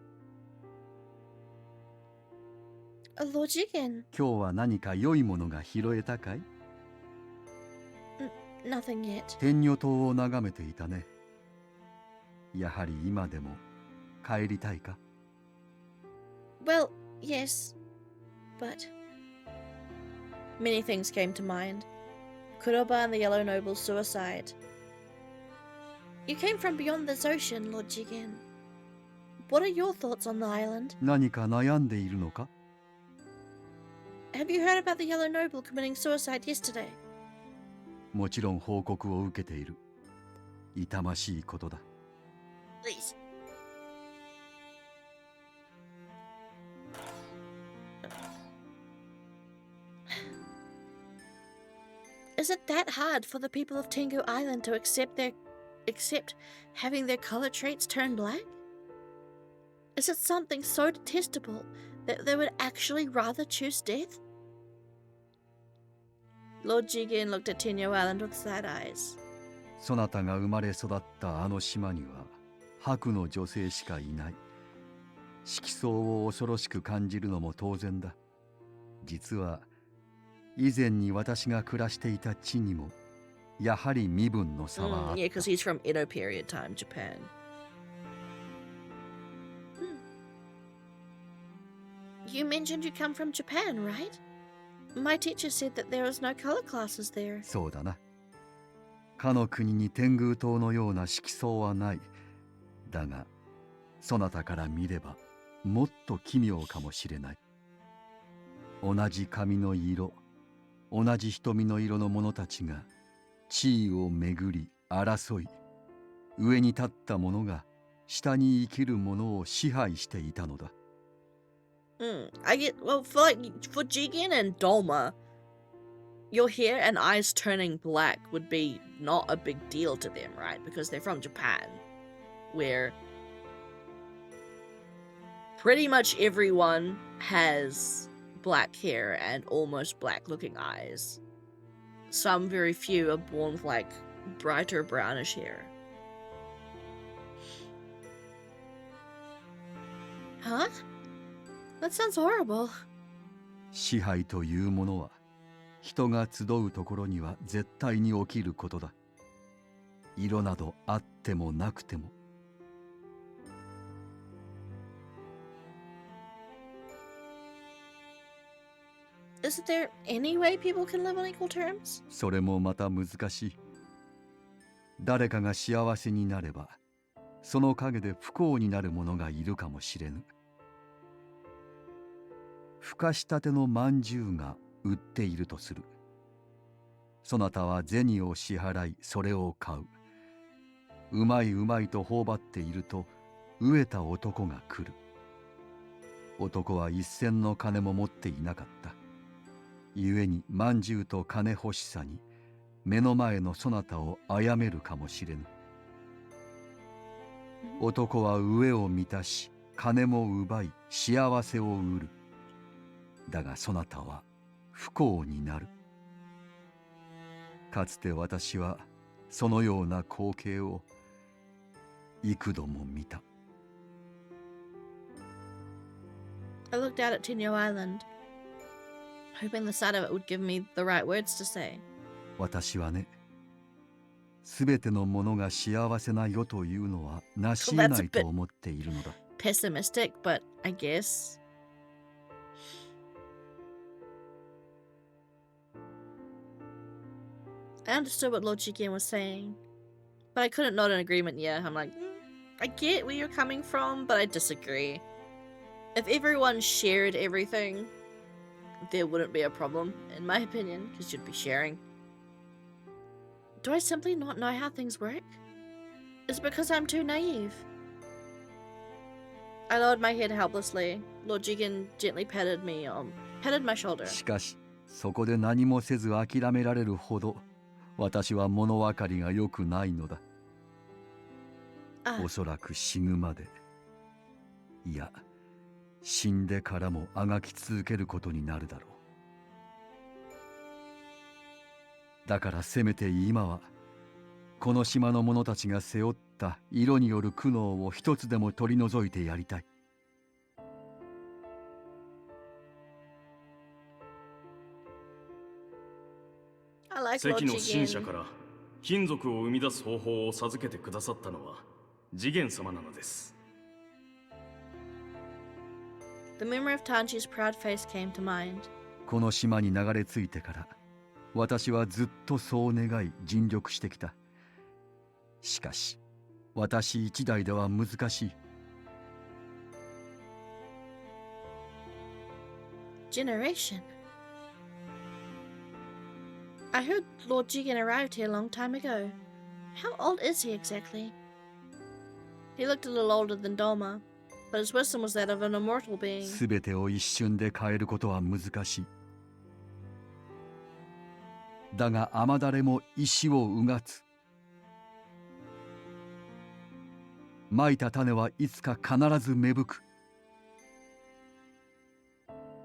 A: Lord Jigen,
H: 今日は何か良いものが拾えたかい？
A: nothing yet.
H: 天女島を眺めていたね。やはり今でも帰りたいか？
A: Well, yes, but... Many things came to mind. Kuroba and the Yellow Noble's suicide. You came from beyond this ocean, Lord Jigen. What are your thoughts on the island?
H: 何か悩んでいるのか？
A: Have you heard about the Yellow Noble committing suicide yesterday?
H: もちろん報告を受けている。痛ましいことだ。
A: Please. Is it that hard for the people of Tengu Island to accept having their color traits turn black? Is it something so detestable that they would actually rather choose death? Lord Jigen looked at Tengu Island with sad eyes.
H: そなたが生まれ育ったあの島には白の女性しかいない。色相を恐ろしく感じるのも当然だ。実は以前に私が暮らしていた地にもやはり身分の差はあった。
A: Yeah, because he's from Edo period time, Japan. You mentioned you come from Japan, right? My teacher said that there was no color classes there.
H: そうだな。かの国に天狗島のような色相はない。だが、そなたから見ればもっと奇妙かもしれない。同じ髪の色、同じ瞳の色の者たちが地位をめぐり争い、上に立った者が下に生きる者を支配していたのだ。
A: I get, well, for Jigen and Dolma, your hair and eyes turning black would be not a big deal to them, right? Because they're from Japan, where pretty much everyone has black hair and almost black looking eyes. Some very few are born with like brighter brownish hair. Huh? That sounds horrible.
H: 支配というものは人が集うところには絶対に起きることだ。色などあってもなくても。
A: Isn't there any way people can live on equal terms?
H: それもまた難しい。誰かが幸せになれば、その陰で不幸になる者がいるかもしれぬ。ふかしたてのまんじゅうが売っているとする。そなたは銭を支払いそれを買う。うまいうまいと頬張っていると飢えた男が来る。男は一銭の金も持っていなかった。ゆえにまんじゅうと金欲しさに目の前のそなたを殺めるかもしれぬ。男は飢えを満たし金も奪い幸せを売る。だがそなたは不幸になる。かつて私はそのような光景を幾度も見た。
A: I looked out at Tinyo Island, hoping the sight of it would give me the right words to say.
H: 私はね、すべてのものが幸せな世というのはなし得ないと思っているのだ。
A: Pessimistic, but I guess. I understood what Lord Jigen was saying, but I couldn't nod in agreement yet. I'm like, I get where you're coming from, but I disagree. If everyone shared everything, there wouldn't be a problem, in my opinion, because you'd be sharing. Do I simply not know how things work? Is it because I'm too naive? I lowered my head helplessly. Lord Jigen gently patted my shoulder.
H: しかし、そこで何もせず諦められるほど、私は物分かりが良くないのだ。おそらく死ぬまで、いや、死んでからもあがき続けることになるだろう。だからせめて今は、この島の者たちが背負った色による苦悩を一つでも取り除いてやりたい。
D: 関の神社から金属を生み出す方法を授けてくださったのは次元様なのです。
A: The memory of Tanji's proud face came to mind.
H: この島に流れ着いてから、私はずっとそう願い尽力してきた。しかし、私一代では難しい。
A: Generation. I heard Lord Jigen arrived here a long time ago. How old is he exactly? He looked a little older than Dolma, but his wisdom was that of an immortal being.
H: すべてを一瞬で変えることは難しい。だが雨だれも石をうがつ。蒔いた種はいつか必ず芽吹く。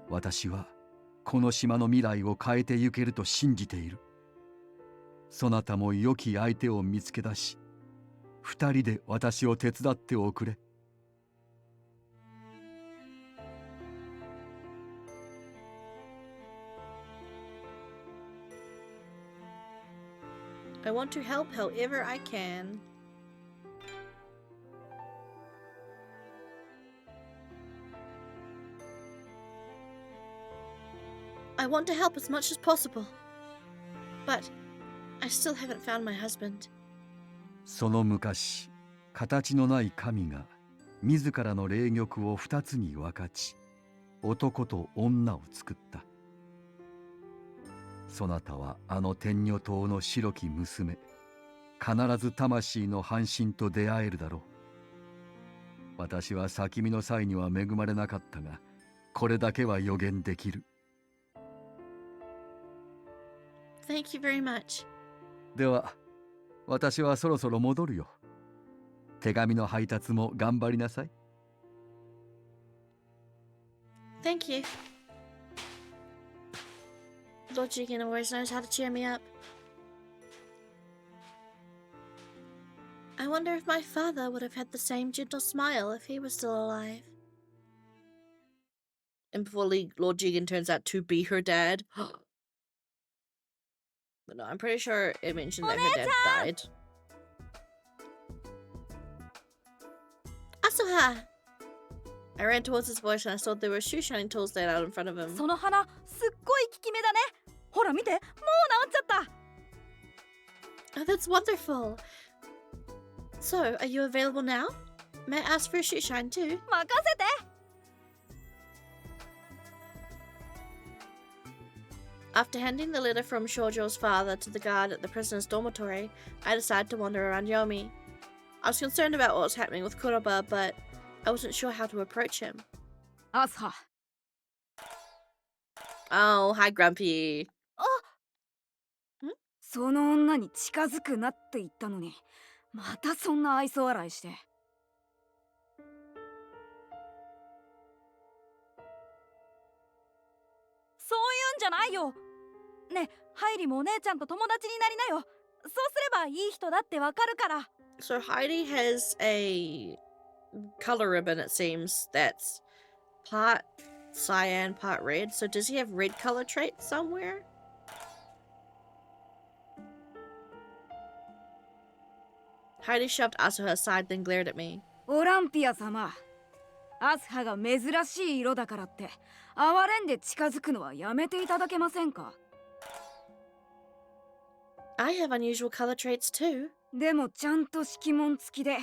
H: 私はこの島の未来を変えてゆけると信じている。そなたも良き相手を見つけ出し、二人で私を手伝っておくれ。
A: I want to help however I can. I want to help as much as possible. But I still haven't found my husband.
H: その昔、形のない神が自らの霊玉を二つに分かち、男と女を作った。そなたはあの天女島の白き娘、必ず魂の半身と出会えるだろう。私は先見の際には恵まれなかったが、これだけは予言できる。
A: Thank you very much.
H: では、私はそろそろ戻るよ。手紙の配達も頑張りなさい。
A: Thank you. Lord Jigen always knows how to cheer me up. I wonder if my father would have had the same gentle smile if he was still alive. And before Lord Jigen turns out to be her dad. But no, I'm pretty sure it mentioned that her dad died. Asuha! I ran towards his voice and I saw there were shoe shining tools laid out in front of him.
I: その鼻すっごい効き目だね。ほら見て、もう治っちゃった。
A: Oh, that's wonderful. So, are you available now? May I ask for a shoe shine too?
I: 任せて。
A: After handing the letter from Shoujo's father to the guard at the prisoner's dormitory, I decided to wander around Yomi. I was concerned about what was happening with Kuroba, but I wasn't sure how to approach him.
I: アスハ。
A: Oh, hi, Grumpy.
I: その女に近づくなって言ったのに、またそんな愛想笑いして。そういうんじゃないよ。ね、ハイリもお姉ちゃんと友達になりなよ。そうすればいい人だってわかるから。
A: So Heidi has a color ribbon, it seems, that's part cyan, part red. So does he have red color traits somewhere? Heidi shoved Asuha aside, then glared at me.
I: オランピア様、アスハが珍しい色だからって哀れんで近づくのはやめていただけませんか。
A: I have unusual color traits too.
I: でもちゃんと敷物付きで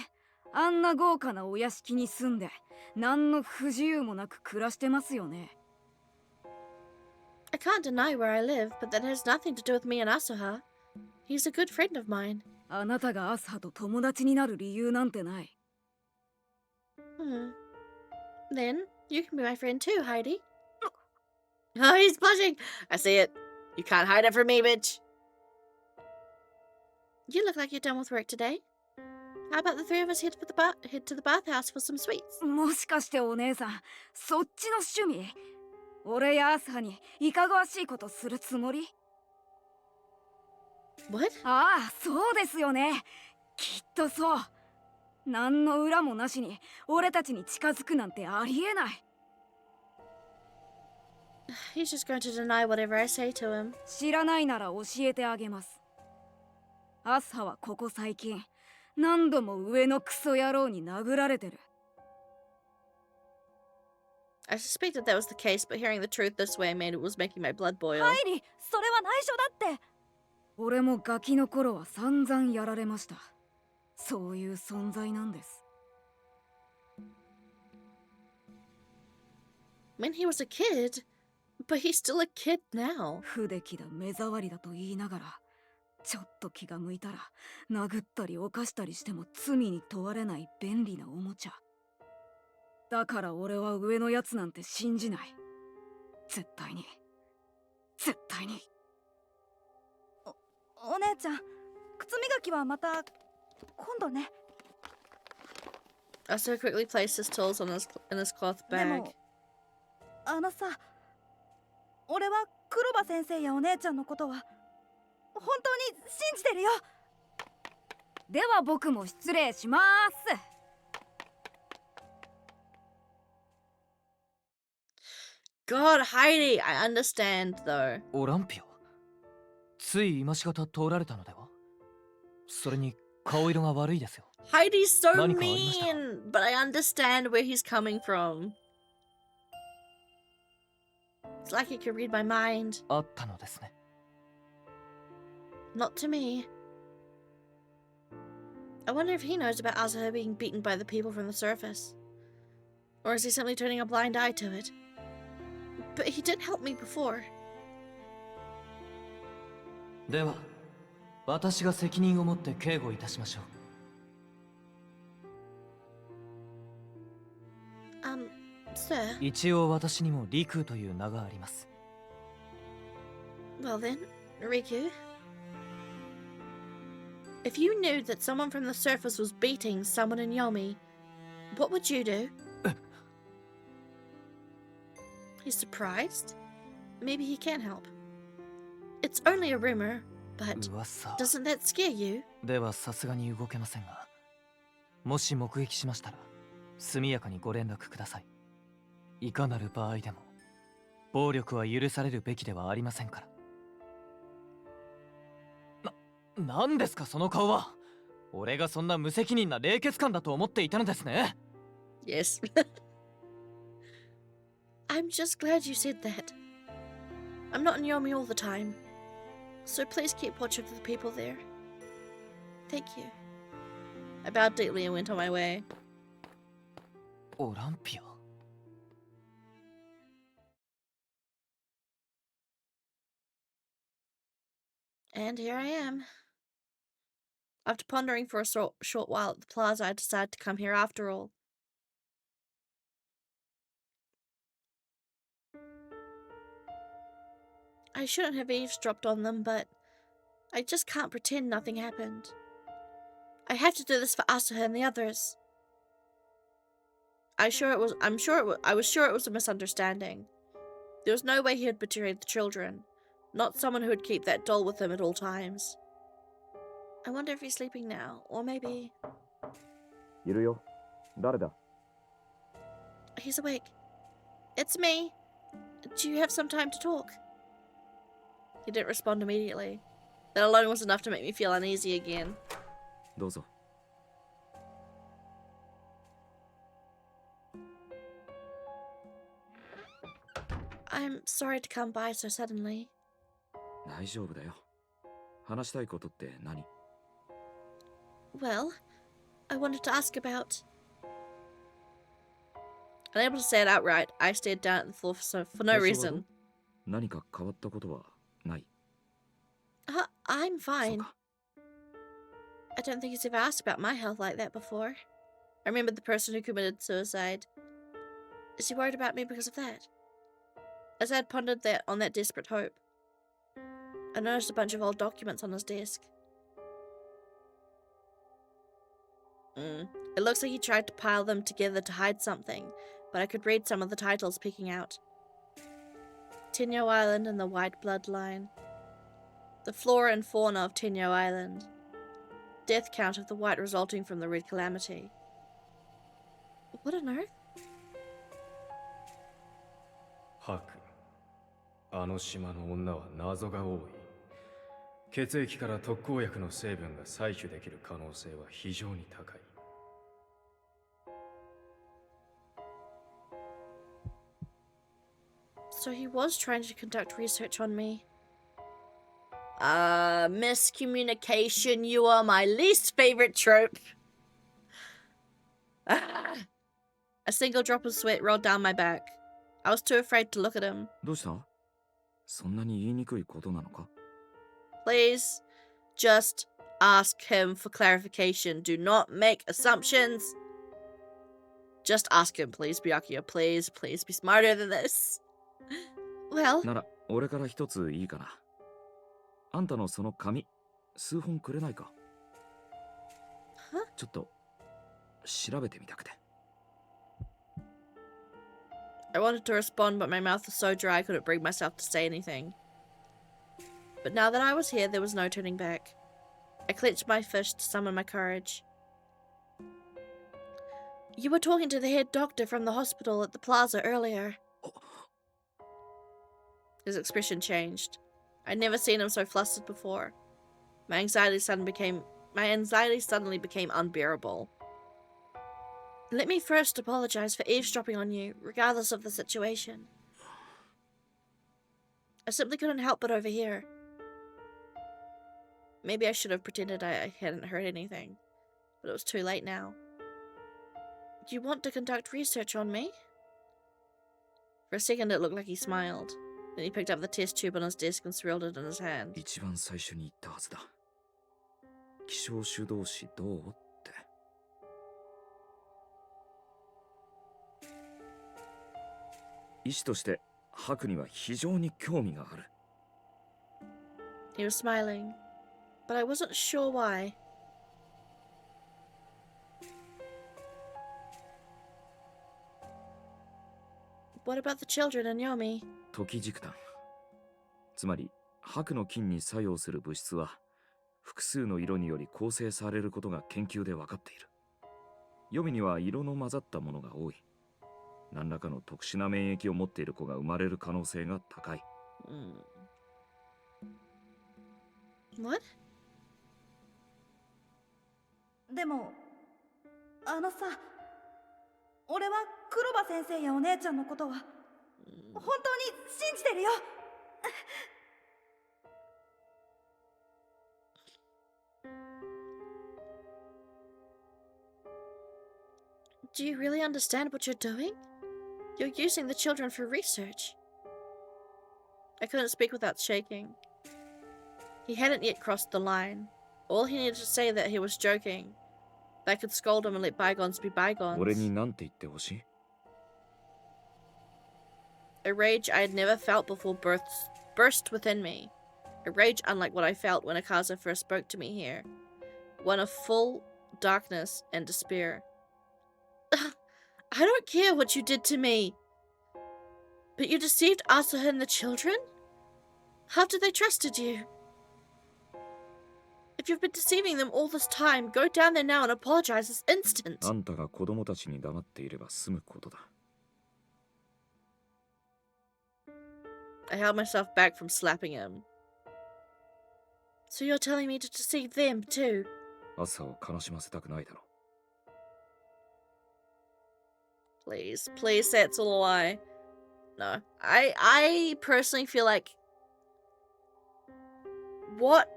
I: あんな豪華なお屋敷に住んで何の不自由もなく暮らしてますよね。
A: I can't deny where I live, but that has nothing to do with me and Asuha. He's a good friend of mine.
I: あなたがアスハと友達になる理由なんてない。
A: Then you can be my friend too, Heidi. Oh, he's blushing. I see it. You can't hide it from me, bitch. You look like you're done with work today. How about the three of us head to the bathhouse for some sweets?
I: もしかしてお姉さん、そっちの趣味？俺やアスハにいかがわしいことするつもり？
A: What?
I: ああ、そうですよね。きっとそう。何の裏もなしに俺たちに近づくなんてありえない。
A: He's just going to deny whatever I say to him.
I: 知らないなら教えてあげます。アスハはここ最近何度も上のクソ野郎に殴られてる。
A: I suspected that was the case, but hearing the truth this way was making my blood boil.
I: ハイリ、それは内緒だって。俺もガキの頃は散々やられました。そういう存在なんです。
A: When he was a kid, but he's still a kid now.
I: 不出来だ目障りだと言いながら、ちょっと気が向いたら殴ったり犯したりしても罪に問われない便利なおもちゃ。だから俺は上のやつなんて信じない。絶対に。絶対に。お姉ちゃん、靴磨きはまた今度ね。
A: Asuha quickly placed his tools in his cloth
I: で
A: bag.
I: も、あのさ、俺は黒羽先生やお姉ちゃんのことは本当に信じてるよ。では僕も失礼します。
A: God, Heidi, I understand though.
F: オランピア、つい今しがた通られたのでは。それに顔色が悪いですよ。
A: Heidi's so
F: 何かありましたか？
A: mean, but I understand where he's coming from. It's like he could read my mind.
F: あったのですね。
A: Not to me. I wonder if he knows about Asuha being beaten by the people from the surface. Or is he simply turning a blind eye to it? But he did help me before.
F: では、私が責任を持って警護いたしましょう。
A: Sir?
F: 一応私にもリクという名があります。
A: Well then, Riku. If you knew that someone from the surface was beating someone in Yomi, what would you do? He's surprised. Maybe he can help. It's only a rumor, but
F: 噂。
A: doesn't that scare you?
F: ではさすがに動けませんが、もし目撃しましたら、速やかにご連絡ください。いかなる場合でも、暴力は許されるべきではありませんから。なんですかその顔は。俺がそんな無責任な冷血漢だと思っていたのですね。
A: Yes. I'm just glad you said that. I'm not in Yomi all the time, so please keep watch of the people there. Thank you. I bowed deeply and went on my way.
F: オランピア。
A: And here I am. After pondering for a short while at the plaza, I decided to come here after all. I shouldn't have eavesdropped on them, but I just can't pretend nothing happened. I have to do this for Asuha and the others. I was sure it was a misunderstanding. There was no way he had betrayed the children. Not someone who would keep that doll with him at all times. I wonder if he's sleeping now, or maybe...
E: いるよ。誰だ?
A: He's awake. It's me. Do you have some time to talk? He didn't respond immediately. That alone was enough to make me feel uneasy again.
E: どうぞ。
A: I'm sorry to come by so suddenly.
E: 大丈夫だよ。話したいことって何?
A: Well, I wanted to ask about... Unable to say it outright, I stared down at the floor for no reason.
E: 何か変わったことはない?
A: I'm fine. I don't think he's ever asked about my health like that before. I remembered the person who committed suicide. Is he worried about me because of that? As I had pondered on that desperate hope, I noticed a bunch of old documents on his desk. It looks like he tried to pile them together to hide something, but I could read some of the titles peeking out. Tenyo Island and the White Bloodline. The flora and fauna of Tenyo Island. Death count of the white resulting from the red calamity. What on earth?
D: ハク、あの島の女は謎が多い。血液から特効薬の成分が採取できる可能性は非常に高い。
A: So he was trying to conduct research on me. Miscommunication, you are my least favorite trope. A single drop of sweat rolled down my back. I was too afraid to look at him.
E: どうした? そんなに言いにくいことなのか?
A: Please, just ask him for clarification. Do not make assumptions. Just ask him, please, Byakuya. Please, please be smarter than this. Well...
E: なら、俺から一ついいかな。あんたのその紙、数本くれないか?
A: Huh?
E: ちょっと、調べてみたくて。
A: I wanted to respond, but my mouth was so dry I couldn't bring myself to say anything. But now that I was here, there was no turning back. I clenched my fist to summon my courage. You were talking to the head doctor from the hospital at the plaza earlier. His expression changed. I'd never seen him so flustered before. My anxiety suddenly became unbearable. Let me first apologize for eavesdropping on you, regardless of the situation. I simply couldn't help but overhear. Maybe I should have pretended I hadn't heard anything, but it was too late now. You want to conduct research on me? For a second it looked like he smiled. Then he picked up the test tube on his desk and swirled it in his hand.
E: 一番最初に言ったはずだ。希少種同士どうって。医師として白には非常に興味がある。
A: He was smiling, but I wasn't sure why. What about the children and Yomi?
E: 時軸弾。つまり白の菌に作用する物質は複数の色により構成されることが研究で分かっている。予備には色の混ざったものが多い。何らかの特殊な免疫を持っている子が生まれる可能性が高い。
A: What?
J: でもあのさ、俺は黒羽先生やお姉ちゃんのことは本当に信じてるよ。
A: Do you really understand what you're doing? You're using the children for research. I couldn't speak without shaking. He hadn't yet crossed the line. All he needed to say that he was joking. That I could scold him and let bygones be bygones.
E: 俺に何て言ってほしい?
A: A rage I had never felt before burst within me. A rage unlike what I felt when Akaza first spoke to me here. One of full darkness and despair. I don't care what you did to me. But you deceived Asuha and the children? After they trusted you. If you've been deceiving them all this time, go down there now and apologize this instant.
E: あんたが子供たちに黙っていれば済むことだ。
A: I held myself back from slapping him. So you're telling me to deceive them too?
E: 朝を悲しませたくないだろう。
A: Please, please say it's all a lie. No. I personally feel like... What?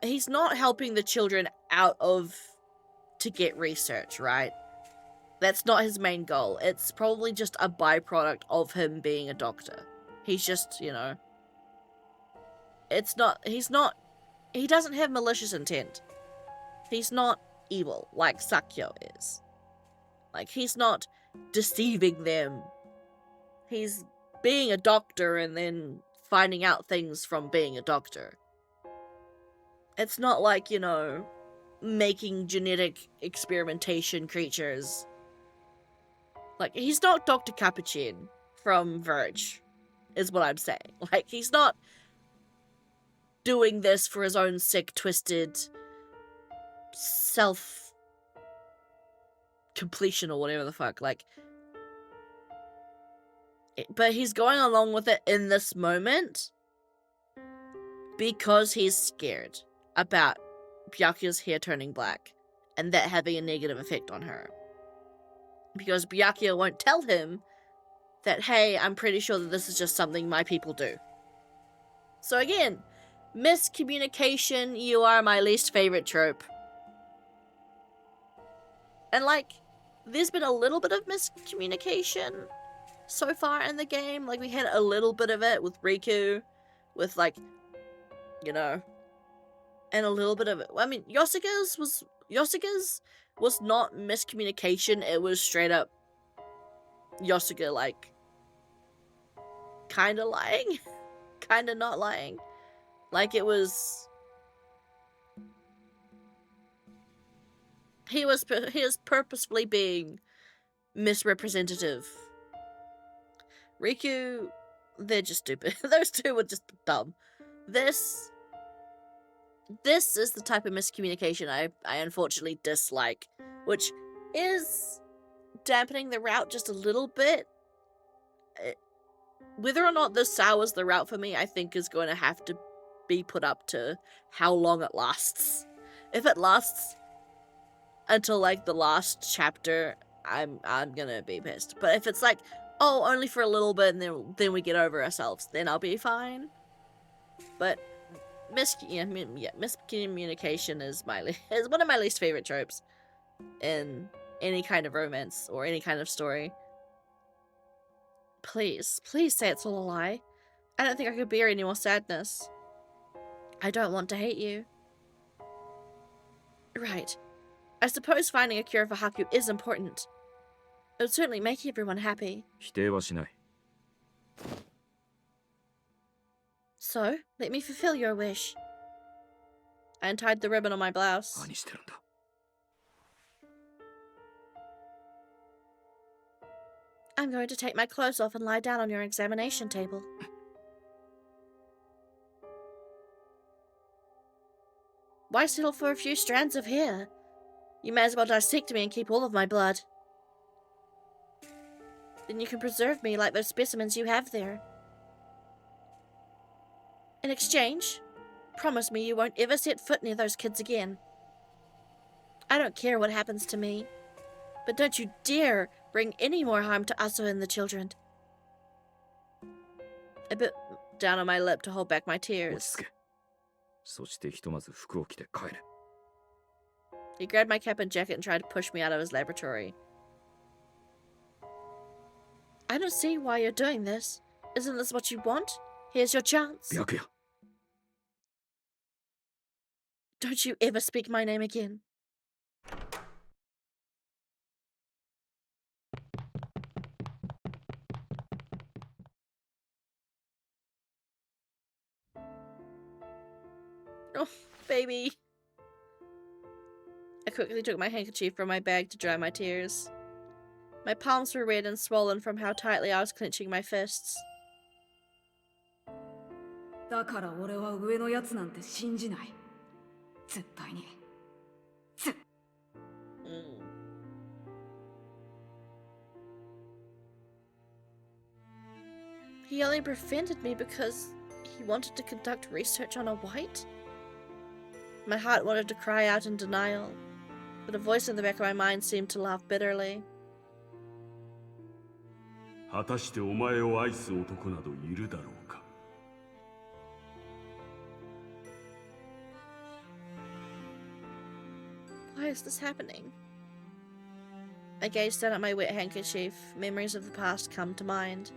A: He's not helping the children out of... to get research, right? That's not his main goal. It's probably just a byproduct of him being a doctor. He's just, you know... He doesn't have malicious intent. He's not evil, like Sakyo is. Like, he's not deceiving them. He's being a doctor and then finding out things from being a doctor. It's not like, you know, making genetic experimentation creatures. Like, he's not Dr. Capuchin from Verge, is what I'm saying. Like, he's not doing this for his own sick, twisted self-completion or whatever the fuck. Like, but he's going along with it in this moment because he's scared about Byakuya's hair turning black and that having a negative effect on her. Because Byakuya won't tell him that, hey, I'm pretty sure that this is just something my people do. So again, miscommunication, you are my least favorite trope. And like, there's been a little bit of miscommunication so far in the game. Like, we had a little bit of it with Riku, with like, you know, and a little bit of it. I mean, Yosuke's was not miscommunication. It was straight up Yosuke, like, kind of lying, kind of not lying. Like, it was... He was purposefully being misrepresentative. Riku, they're just stupid. Those two were just dumb. This is the type of miscommunication I unfortunately dislike, which is dampening the route just a little bit. Whether or not this sours the route for me, I think is going to have to be put up to how long it lasts. If it lasts until like the last chapter, I'm gonna be pissed. But if it's like, oh, only for a little bit and then we get over ourselves, then I'll be fine. But miscommunication is one of my least favorite tropes in any kind of romance or any kind of story. Please, please say it's all a lie. I don't think I could bear any more sadness. I don't want to hate you. Right. I suppose finding a cure for Haku is important. It would certainly make everyone happy.
E: 否定はしない。
A: So, let me fulfill your wish. I untied the ribbon on my blouse.
E: 何してるんだ。
A: I'm going to take my clothes off and lie down on your examination table. Why settle for a few strands of hair? You may as well dissect me and keep all of my blood. Then you can preserve me like those specimens you have there. In exchange, promise me you won't ever set foot near those kids again. I don't care what happens to me, but don't you dare bring any more harm to Aso and the children. I bit down on my lip to hold back my
E: 落ち
A: tears.
E: 着け。そしてひとまず服を着て帰れ。
A: He grabbed my cap and jacket and tried to push me out of his laboratory. I don't see why you're doing this. Isn't this what you want? Here's your chance.
E: 白夜。
A: Don't you ever speak my name again. Oh, baby. I quickly took my handkerchief from my bag to dry my tears. My palms were red and swollen from how tightly I was clenching my fists.
I: だから俺は上のやつなんて信じない。絶対に。
A: He only befriended me because he wanted to conduct research on a white? My heart wanted to cry out in denial, but a voice in the back of my mind seemed to laugh bitterly.
K: 果たしてお前を愛す男などいるだろうか。
A: Why is this happening? I gazed down at my wet handkerchief. Memories of the past come to mind.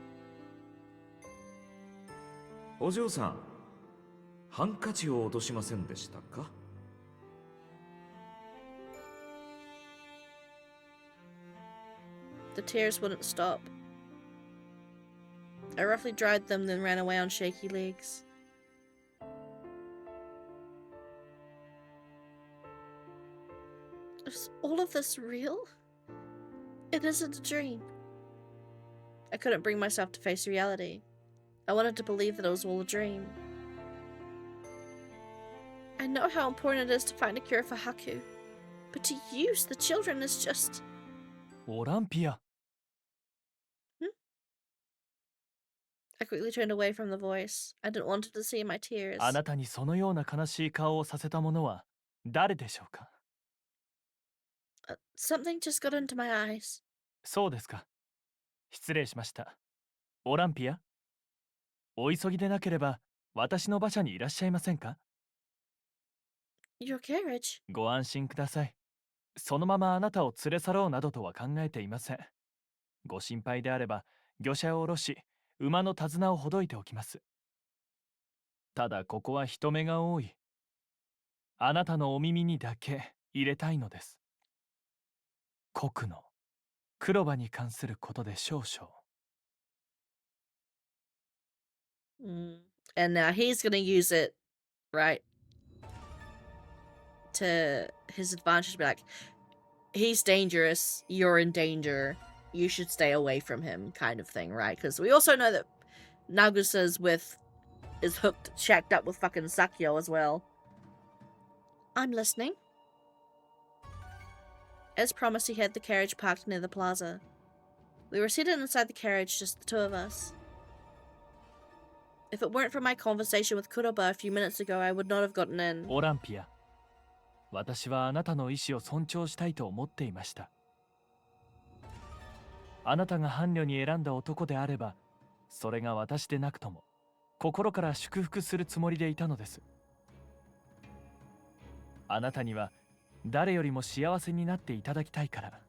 E: お嬢さん、ハンカチを落としませんでしたか？
A: The tears wouldn't stop. I roughly dried them, then ran away on shaky legs. Is all of this real? It isn't a dream. I couldn't bring myself to face reality. I wanted to believe that it was all a dream. I know how important it is to find a cure for Haku, but to use the children is just...
F: Olympia.
A: I quickly turned away from the voice. I didn't want it to see my tears.
F: あなたにそのような悲しい顔をさせた者は誰でしょうか？
A: Something just got into my eyes.
F: そうですか。失礼しました。オランピア、お急ぎでなければ私の馬車にいらっしゃいませんか？
A: Your carriage?
F: ご安心ください。そのままあなたを連れ去ろうなどとは考えていません。ご心配であれば、御車を下ろし、馬の手綱をほどいておきます。ただここは人目が多い。あなたのお耳にだけ入れたいのです。国の黒馬に関することで少々。
A: And now he's gonna use it, right, to his advantage. Be like, he's dangerous, you're in danger, you should stay away from him, kind of thing, right? Because we also know that Nagusa's is hooked, shacked up with fucking Sakyo as well. I'm listening. As promised, he had the carriage parked near the plaza. We were seated inside the carriage, just the two of us. If it weren't for my conversation with Kuroba a few minutes ago, I would not have gotten in.
F: オランピア、私はあなたの意思を尊重したいと思っていました。あなたが伴侶に選んだ男であれば、それが私でなくとも、心から祝福するつもりでいたのです。あなたには誰よりも幸せになっていただきたいから、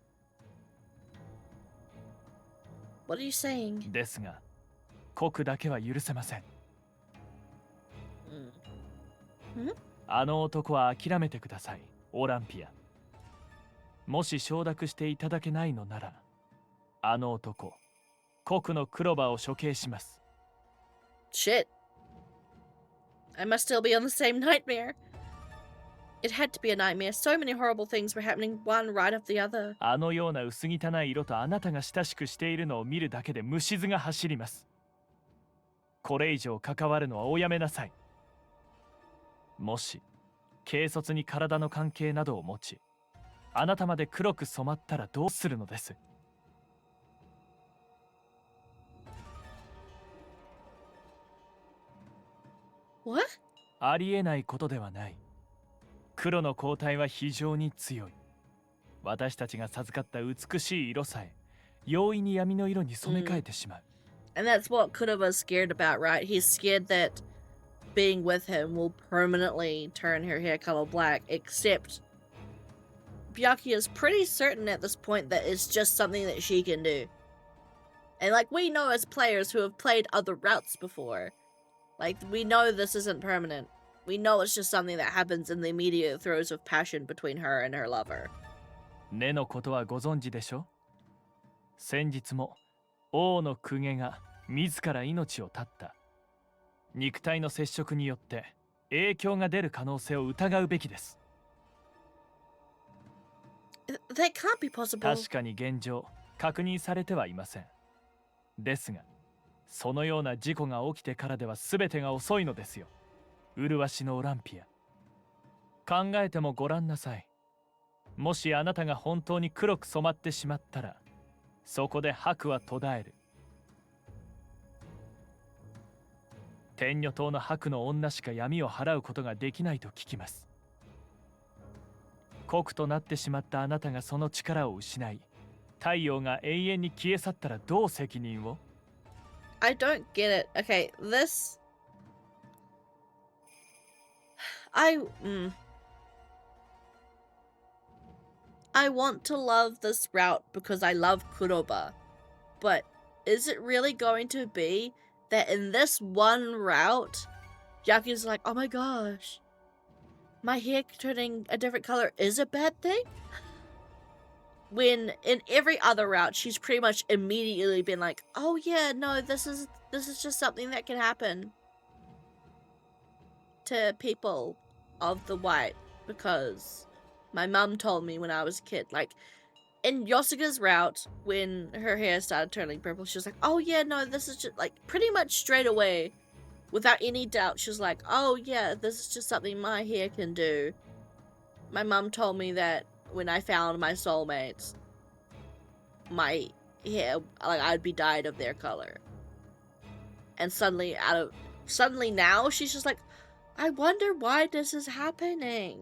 A: What are you saying?
F: ですが、国だけは許せません。あの男は諦めてください、オランピア。もし承諾していただけないのなら、あの男、国のクロバを処刑します。
A: Shit. I must still be on the same nightmare. It had to be a nightmare. So many horrible things were happening, one right after the other.
F: あのような薄汚い色とあなたが親しくしているのを見るだけで虫唾が走ります。これ以上関わるのはおやめなさい。もし軽率に体の関係などを持ち、あなたまで黒く染まったらどうするのです。
A: What?
F: ありえないことではない。黒の抗体は非常に強い。私たちが授かった美しい色さえ容易に闇の色に染め替えてしまう。
A: And that's what Kuroba's scared about, right? He's scared that being with him will permanently turn her hair color black, except Byakuya is pretty certain at this point that it's just something that she can do. And like we know as players who have played other routes before, like we know this isn't permanent. We know it's just something that happens in the immediate throes of passion between her and her lover.
F: 根のことはご存知でしょ。先日も王の公家が自ら命を絶った。肉体の接触によって影響が出る可能性を疑うべきです。
A: That can't be possible.
F: 確かに現状確認されてはいません。ですが、そのような事故が起きてからでは全てが遅いのですよ。麗しのオランピア。考えてもごらんなさい。もしあなたが本当に黒く染まってしまったら、そこで白は途絶える。天女島の白の女しか闇を払うことができないと聞きます。黒となってしまったあなたがその力を失い、太陽が永遠に消え去ったらどう責任を？
A: I don't get it. Okay, this... I want to love this route because I love Kuroba. But is it really going to be that in this one route, Yaku's like, oh my gosh, my hair turning a different color is a bad thing? When in every other route, she's pretty much immediately been like, oh yeah, no, this is just something that can happen to people of the white because my mum told me when I was a kid. Like, in Yosuga's route, when her hair started turning purple, she was like, oh yeah, no, this is just, like, pretty much straight away, without any doubt, she was like, oh yeah, this is just something my hair can do. My mum told me that when I found my soulmates, my hair, like, I'd be dyed of their color. And suddenly now, she's just like, I wonder why this is happening.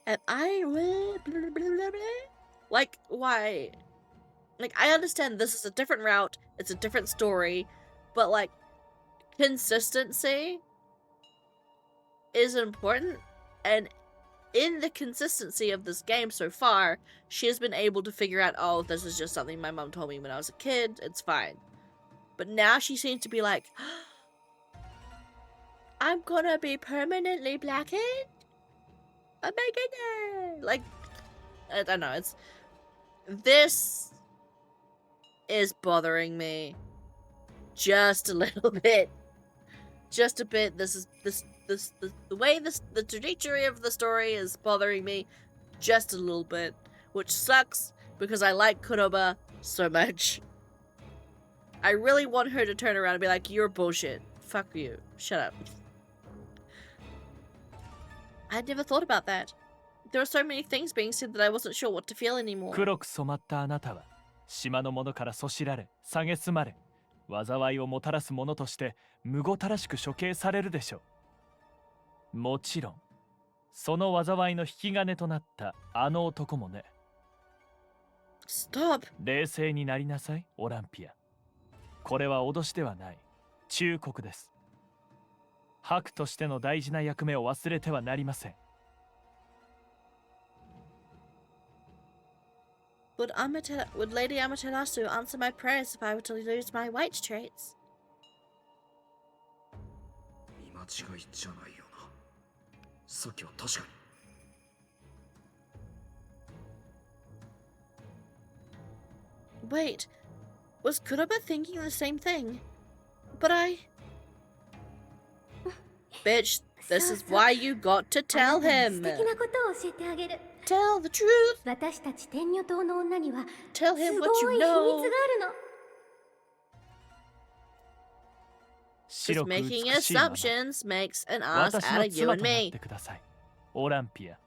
A: And like, why? Like, I understand this is a different route, it's a different story, but like, consistency is important, and in the consistency of this game so far, she has been able to figure out, oh, this is just something my mom told me when I was a kid, it's fine. But now she seems to be like, I'm gonna be permanently blackened? Oh my goodness! Like, I don't know, this is bothering me just a little bit. Just a bit. The way the trajectory of the story is bothering me just a little bit, which sucks because I like Kuroba so much. I really want her to turn around and be like, you're bullshit. Fuck you. Shut up. I'd never thought about that. There were so many things being said that I wasn't sure what to feel anymore.
F: 黒く染まったあなたは島の者からそしられ、蔑まれ、災いをもたらす者としてむごたらしく処刑されるでしょう。もちろん、その災いの引き金となったあの男もね。
A: Stop.
F: 冷静になりなさい、オランピア。これは脅しではない、忠告です。白としての大事な役目を忘れてはなりません。
A: Would Lady Amaterasu answer my prayers if I were to lose my white traits?
E: 見間違いじゃないよな。さっきは確かに。
A: Wait, was Kuroba thinking the same thing? But Bitch, this is why you got to tell him.
C: 素敵なことを教えてあげる。
A: Tell the truth.
C: 私たち天女島の女には
A: Tell
C: す
A: him
C: ご
A: what
C: い
A: you
C: 秘
A: know.
C: 密があるの。
A: Because
F: 白く美
A: making
F: しいまま
A: assumptions makes an ass
F: 私
A: out
F: の
A: of you
F: 妻
A: and
F: となっ
A: me.
F: てください。オランピア。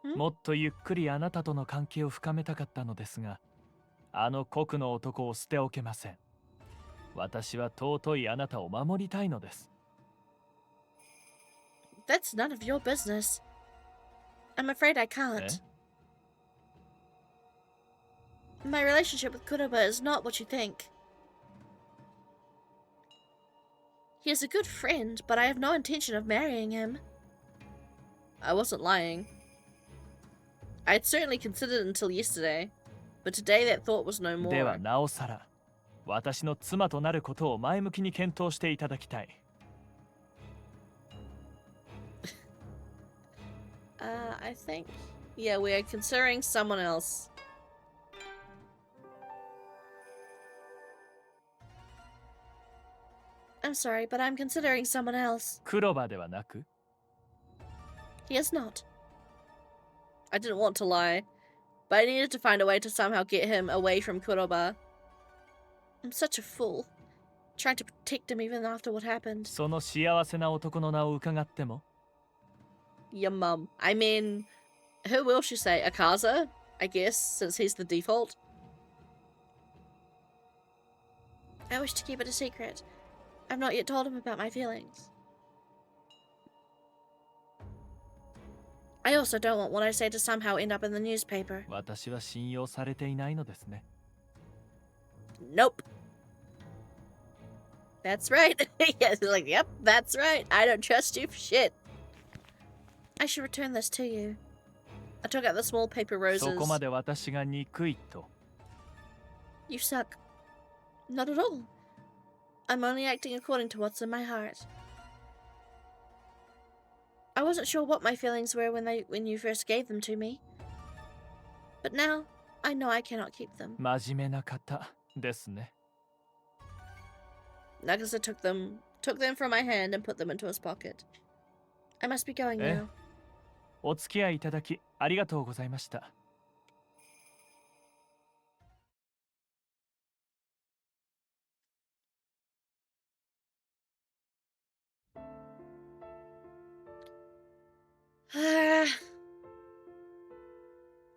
A: ん
F: もっとゆっくりあなたとの関係を深めたかったのですが、あの酷の男を捨ておけません。私は尊いあなたを守りたいのです。
A: That's none of your business. I'm afraid I can't. My relationship with Kuroba is not what you think. He is a good friend, but I have no intention of marrying him. I wasn't lying. I had certainly considered it until yesterday, but today that thought was no
F: では
A: more.
F: なおさら、私の妻となることを前向きに検討していただきたい。
A: I think... Yeah, we are considering someone else. I'm sorry, but I'm considering someone else.
F: クロバではなく、
A: He is not. I didn't want to lie, but I needed to find a way to somehow get him away from Kuroba. I'm such a fool, trying to protect him even after what happened.
F: その幸せな男の名を伺っても、
A: Your mum. I mean, who will she say? Akaza? I guess, since he's the default. I wish to keep it a secret. I've not yet told him about my feelings. I also don't want what I say to somehow end up in the newspaper.
F: 私は信用されていないのですね。
A: Nope. That's right. Yes, like, yep, that's right. I don't trust you for shit. I should return this to you. I took out the small paper
F: そ
A: roses.
F: こまで私が憎いと。
A: You suck. Not at all. I'm only acting according to what's in my heart. I wasn't sure what my feelings were when you first gave them to me. But now, I know I cannot keep them.
F: 真面目な方ですね。
A: Nagisa took them from my hand and put them into his pocket. I must be going now.
F: お付き合いいただきありがとうございました。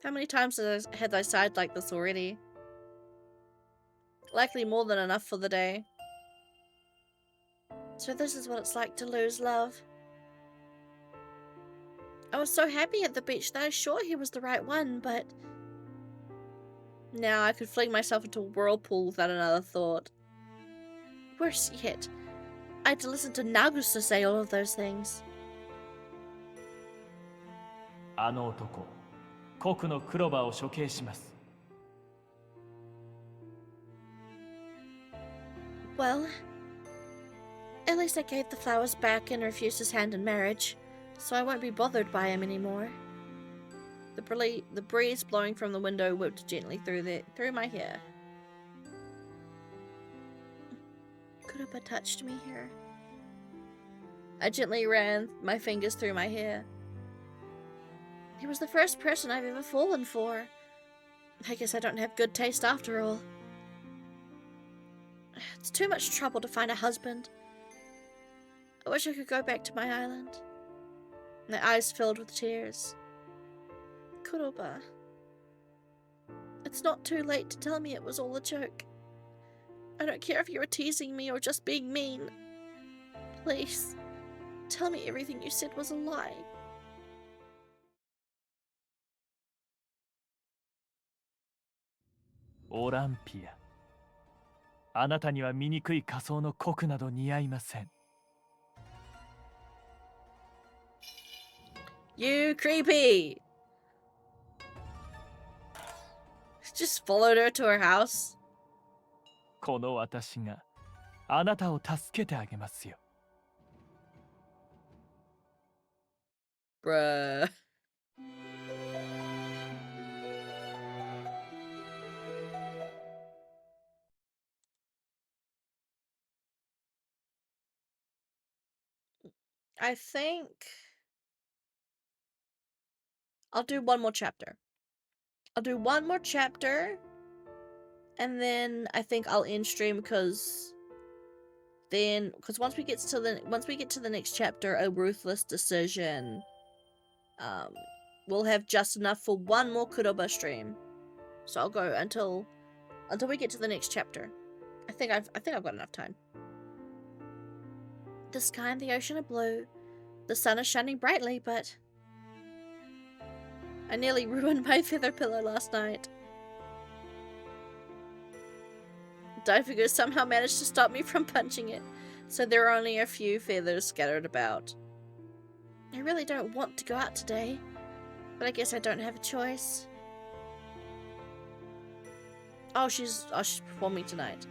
A: How many times had I sighed like this already? Likely more than enough for the day. So this is what it's like to lose love. I was so happy at the beach that I was sure he was the right one, but... Now I could fling myself into a whirlpool without another thought. Worse yet, I had to listen to Nagusa say all of those things.
F: あの男、国のクロバを処刑します。
A: Well, at least I gave the flowers back and refused his hand in marriage, so I won't be bothered by him anymore. The breeze blowing from the window whipped gently through my hair. Kuroba touched me here. I gently ran my fingers through my hair. He was the first person I've ever fallen for. I guess I don't have good taste after all. It's too much trouble to find a husband. I wish I could go back to my island. My eyes filled with tears. Kuroba. It's not too late to tell me it was all a joke. I don't care if you were teasing me or just being mean. Please, tell me everything you said was a lie.
F: オランピア。あなたには醜い仮装の国など似合いません。
A: You creepy! Just followed her to her house.
F: この私があなたを助けてあげますよ。
A: Bruh. I think I'll do one more chapter. I'll do one more chapter, and then I think I'll end stream because once we get to the next chapter, a ruthless decision, we'll have just enough for one more Kuroba stream. So I'll go until we get to the next chapter. I think I've got enough time. The sky and the ocean are blue. The sun is shining brightly, but I nearly ruined my feather pillow last night. Daifuku somehow managed to stop me from punching it, so there are only a few feathers scattered about. I really don't want to go out today, but I guess I don't have a choice. Oh, she's performing tonight.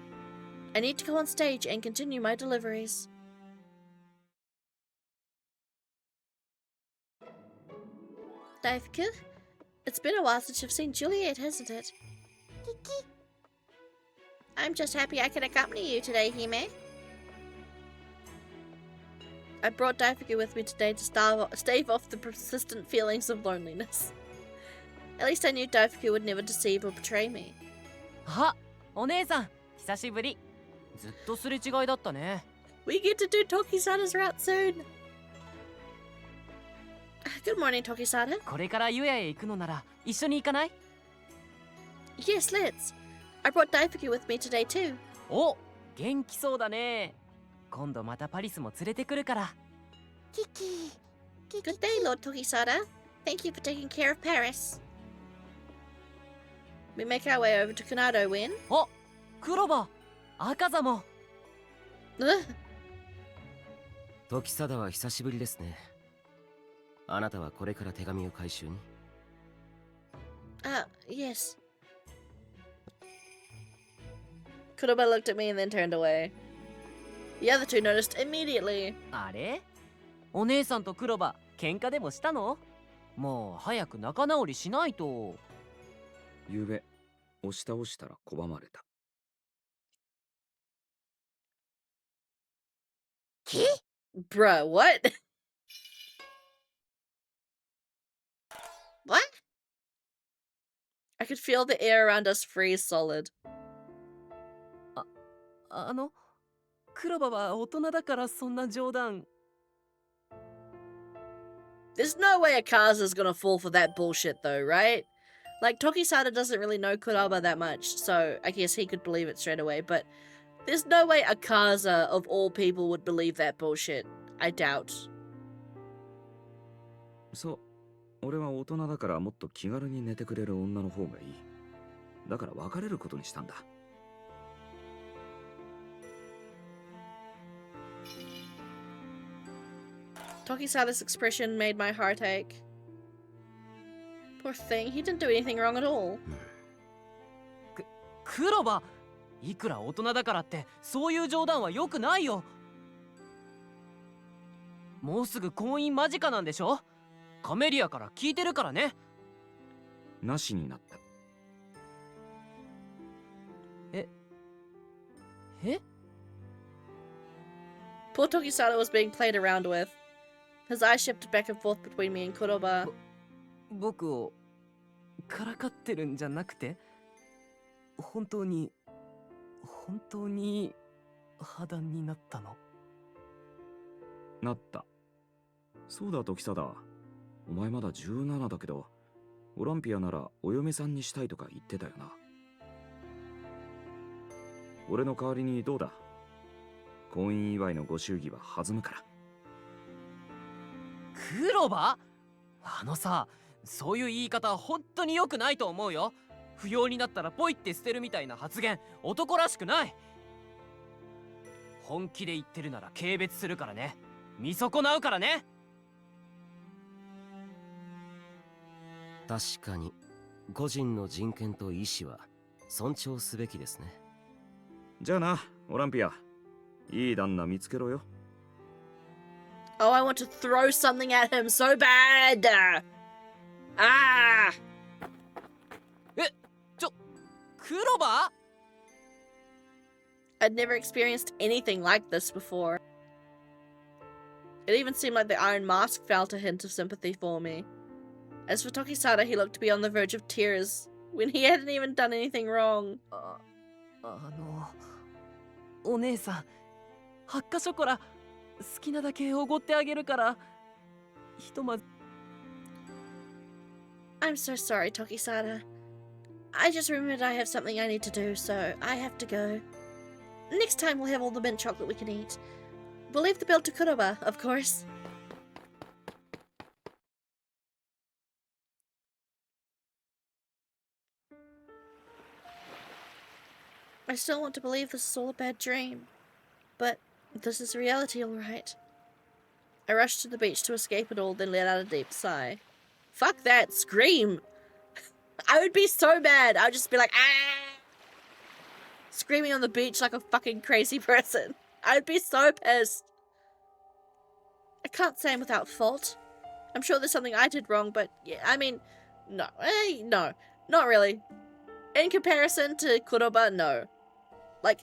A: I need to go on stage and continue my deliveries. Daifuku, it's been a while since I've seen Juliet, hasn't it?
C: Kiki.
A: I'm just happy I can accompany you today, Hime. I brought Daifuku with me today to stave off the persistent feelings of loneliness. At least I knew Daifuku would never deceive or betray me.
L: あ、お姉さん、久しぶり。ずっとすれ違いだったね。
A: We get to do Tokisada's route soon. Good morning, Tokisada.
L: これから湯屋へ行くのなら一緒に行かない？
A: Yes, let's. I brought Daifuku with me today too.
L: お、元気そうだね。今度またパリスも連れてくるから。
C: Kiki.
A: Good day, Lord Tokisada. Thank you for taking care of Paris. We make our way over to Kanado when?
L: お、クロバ、赤座も。
M: 時貞は久しぶりですね。あなたはこれから手紙を回収に？
A: Yes. Kuroba looked at me and then turned away. The other two noticed immediately.
L: あれ？お姉さんとクロバ、喧嘩でもしたの？もう早く仲直りしないと。
E: ゆうべ押し倒したら拒まれた。
A: Bruh, what? What? I could feel the air around us freeze solid.
L: クロバは大人だからそんな冗談。
A: There's no way Akaza's gonna fall for that bullshit though, right? Like, Tokisada doesn't really know Kuroba that much, so I guess he could believe it straight away, but there's no way Akaza, of all people, would believe that bullshit. I doubt.
E: そう、俺は大人だからもっと気軽に寝てくれる女の方がいい。だから別れることにしたんだ。
A: Tokisada's expression made my heart ache. Poor thing, he didn't do anything wrong at all.
L: クロバ、いくら大人だからってそういう冗談は良くないよ。もうすぐ婚姻間近なんでしょ？カメリアから聞いてるからね。
E: なしになった。
L: え
A: Poor Tokisada was being played around with. His eyes shifted back and forth between me and Kuroba.
L: 僕をからかってるんじゃなくて、本当に破談になったの？
E: なった。そうだ時貞、お前まだ17だけど、オランピアならお嫁さんにしたいとか言ってたよな。俺の代わりにどうだ？婚姻祝いのご祝儀は弾むから。
L: クロバ？さ、そういう言い方は本当に良くないと思うよ。不要になったらポイって捨てるみたいな発言、男らしくない。本気で言ってるなら軽蔑するからね。見損なうからね。
M: 確かに個人の人権と意思は尊重すべきですね。
E: じゃあな、オランピア。いい旦那見つけろよ。
A: Oh, I want to throw something at him so bad! Ah!
L: クロバー
A: I'd never experienced anything like this before. It even seemed like the Iron Mask felt a hint of sympathy for me. As for Tokisada, he looked to be on the verge of tears when he hadn't even done anything wrong.
L: お姉さん、ハッカショコラ好きなだけおごってあげるからひとまず。
A: I'm so sorry, Tokisada. I just remembered I have something I need to do, so I have to go. Next time we'll have all the mint chocolate we can eat. We'll leave the bill to Kuroba, of course. I still want to believe this is all a bad dream, but this is reality, all right. I rushed to the beach to escape it all, then let out a deep sigh. Fuck that, scream! I would be so mad. I'd just be like, ah! Screaming on the beach like a fucking crazy person. I'd be so pissed. I can't say I'm without fault. I'm sure there's something I did wrong, but yeah, I mean, no, no, not really. In comparison to Kuroba, no. Like,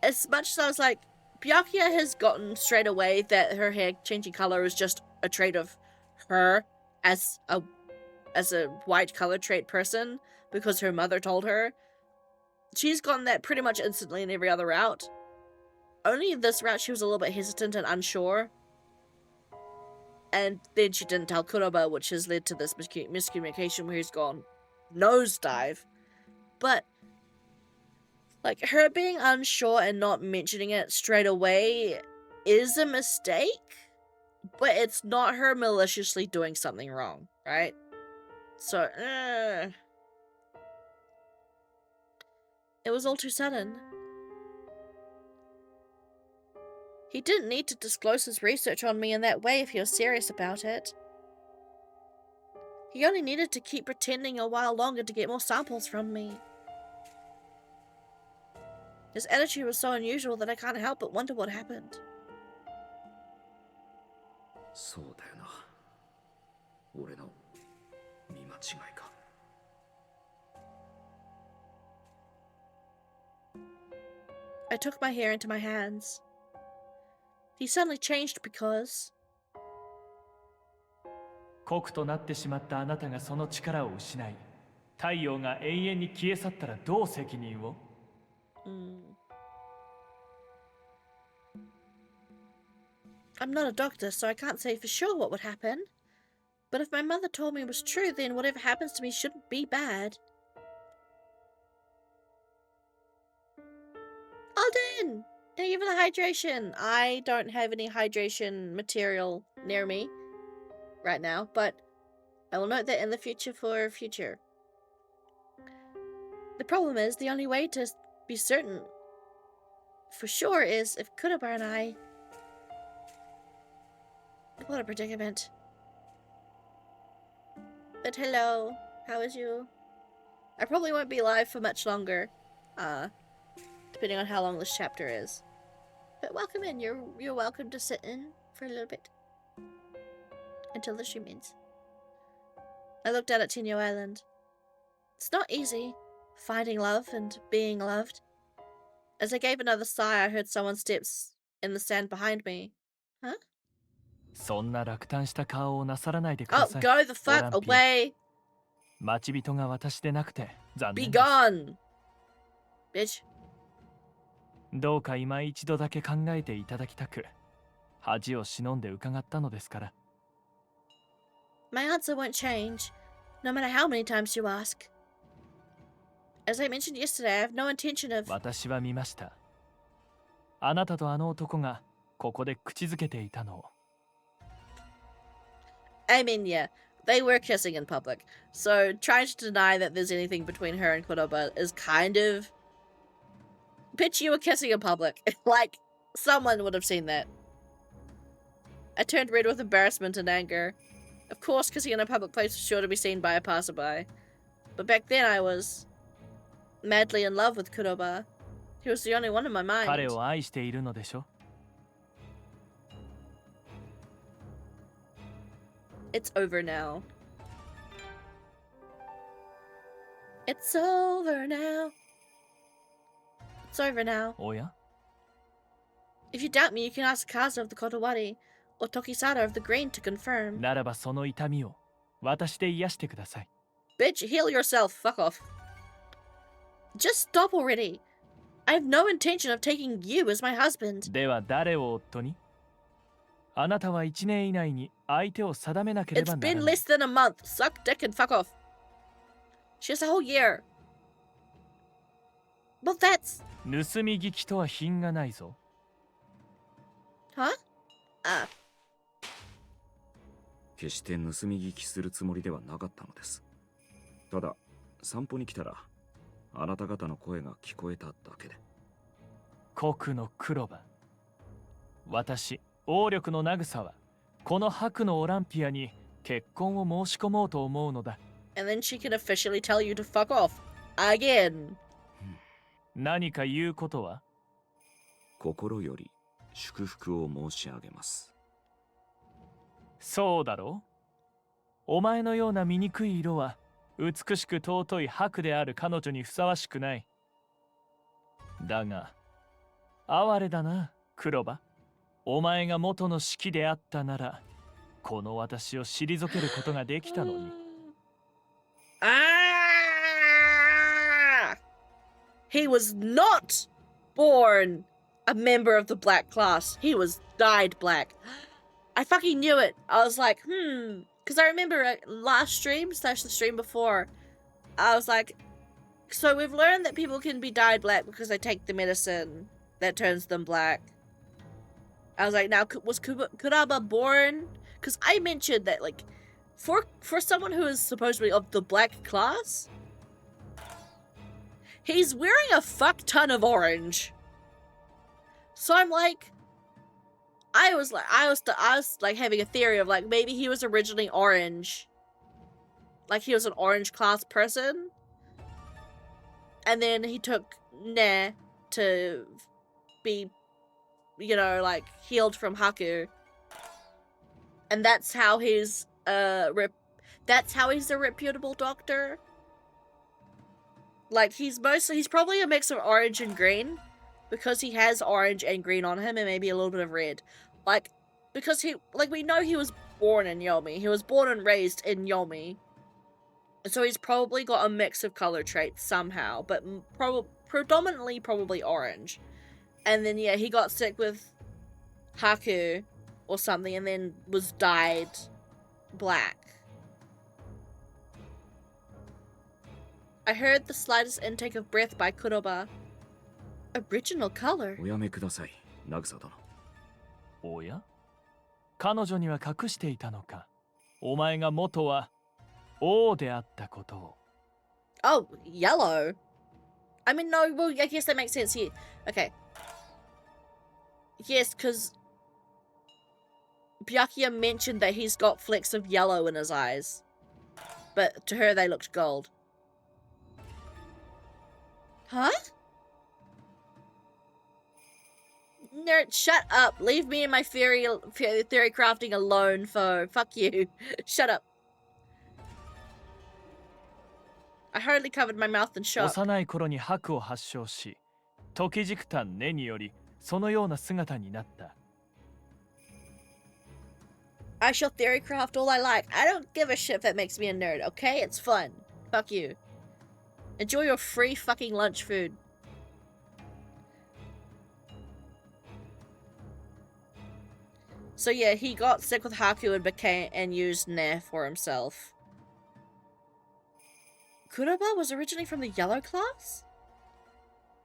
A: as much as I was like, Byakuya has gotten straight away that her hair changing color is just a trait of her as a white color trait person because her mother told her. She's gotten that pretty much instantly in every other route. Only this route she was a little bit hesitant and unsure. And then she didn't tell Kuroba, which has led to this miscommunication where he's gone nosedive. But, like, her being unsure and not mentioning it straight away is a mistake, but it's not her maliciously doing something wrong, right? So, it was all too sudden. He didn't need to disclose his research on me in that way if he was serious about it. He only needed to keep pretending a while longer to get more samples from me. His attitude was so unusual that I can't help but wonder what happened.
E: そうだよな。俺の見間違いか。
A: I took my hair into my hands. He suddenly changed because...
F: 濃くとなってしまったあなたがその力を失い、太陽が永遠に消え去ったらどう責任を？
A: I'm not a doctor, so I can't say for sure what would happen. But if my mother told me it was true, then whatever happens to me shouldn't be bad. Alden! Thank you for the hydration. I don't have any hydration material near me right now, but I will note that in the future for future. The problem is, the only way to be certain for sure is if Kuroba and I... What a predicament. But hello, how is you? I probably won't be live for much longer, depending on how long this chapter is. But welcome in. You're welcome to sit in for a little bit until the stream ends. I looked out at Tenyo Island. It's not easy finding love and being loved. As I gave another sigh, I heard someone's steps in the sand behind me. Huh?
F: そんな落胆した顔をなさらないでく
A: Oh,
F: ださい。
A: go the fuck
F: オランピア。
A: away!
F: 待ち人が私でなくて残
A: Be
F: 念です。
A: gone! Bitch.
F: どうか今一度だけ考えていただきたく、恥を忍んで伺ったのですから。
A: My answer won't change, no matter how many times you ask. As I mentioned yesterday, I have no intention of...
F: 私は見ました。あなたとあの男がここで口づけていたのを。
A: I mean, yeah, they were kissing in public, so trying to deny that there's anything between her and Kuroba is kind of... Bitch, you were kissing in public. Like, someone would have seen that. I turned red with embarrassment and anger. Of course, kissing in a public place was sure to be seen by a passerby. But back then I was madly in love with Kuroba. He was the only one in my mind.
F: 彼を愛しているのでしょ
A: It's over now. It's over now. It's over now.
F: おや
A: If you doubt me, you can ask Kaza of the Kotowari or Tokisada of the Green to confirm.
F: ならばその痛みを私で癒してください
A: Bitch, heal yourself. Fuck off. Just stop already. I have no intention of taking you as my husband.
F: では誰を夫にあなたは1年以内に相手を定めなけれ
A: It's
F: ばなら
A: been
F: ない
A: less than a month. Suck dick and fuck off. She has a whole year. Well, that's...
F: 盗み聞きとは品がないぞ
A: Huh? Ah.
E: 決して盗み聞きするつもりではなかったのです。ただ散歩に来たらあなた方の声が聞こえただけで。
F: 国の黒羽私王力の慰はこの白のオランピアに結婚を申し込もうと思うのだ
A: And then she can officially tell you to fuck off. Again.
F: 何か言うことは
E: 心より祝福を申し上げます。
F: そうだろうお前のような醜い色は美しく尊い白である彼女にふさわしくないだが哀れだな黒羽お前が元の式であったならこの私を退けることができたのに
A: Ah! He was not born a member of the black class. He was dyed black. I fucking knew it. I was like, because I remember last stream / the stream before, I was like, so we've learned that people can be dyed black because they take the medicine that turns them black. I was like, now was Kuraba born? Because I mentioned that, like, for someone who is supposedly of the black class, he's wearing a fuck ton of orange. So I'm like, I was like having a theory of like maybe he was originally orange, like he was an orange class person, and then he took nah to be, you know, like healed from Haku, and that's how he's a reputable doctor. Like he's probably a mix of orange and green. Because he has orange and green on him and maybe a little bit of red. Like, because we know he was born in Yomi. He was born and raised in Yomi. So he's probably got a mix of color traits somehow. But predominantly probably orange. And then, yeah, he got sick with Haku or something and then was dyed black. I heard the slightest intake of breath by Kuroba. Original color.
E: おやめください、渚殿。
F: おや彼女には隠していたのかお前が元は王であったことを。
A: Oh, yellow. I mean, no, well, I guess that makes sense here. Okay. Yes, because Byakuya mentioned that he's got flecks of yellow in his eyes. But to her, they looked gold. Huh? Nerd, shut up. Leave me and my theory crafting alone, foe. Fuck you. Shut up. I hardly covered my mouth in shock.
F: 幼い頃に白を発症し、時軸炭根によりそのような姿になった。
A: I shall theory craft all I like. I don't give a shit if that makes me a nerd, okay? It's fun. Fuck you. Enjoy your free fucking lunch food. So yeah, he got sick with Haku and used Ne for himself. Kuroba was originally from the yellow class?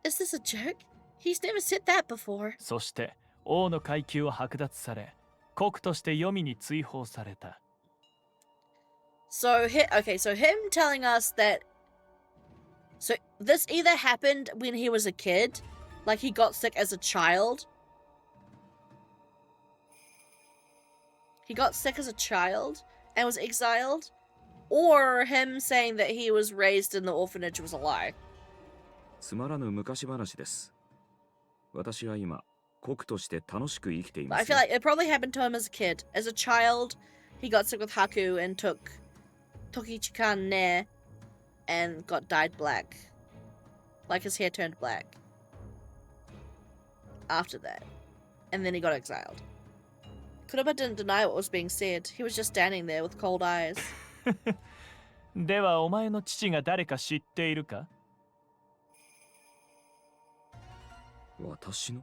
A: Is this a joke? He's never said that before.
F: そして王の階級を剥奪され、国として黄泉に追放された。
A: So him telling us that. So this either happened when he was a kid, like he got sick as a child. He got sick as a child and was exiled, or him saying that he was raised in the orphanage was a lie.
E: つまらぬ昔話です。私は今、国として楽しく生きていま
A: I
E: す
A: feel
E: よ。
A: like it probably happened to him as a kid. As a child, he got sick with Haku and took Tokichikan ne and got dyed black. Like his hair turned black. After that. And then he got exiled. Kuroba didn't deny what was being said. He was just standing there with cold eyes.
F: ではお前の父が誰か知っているか？
E: 私の？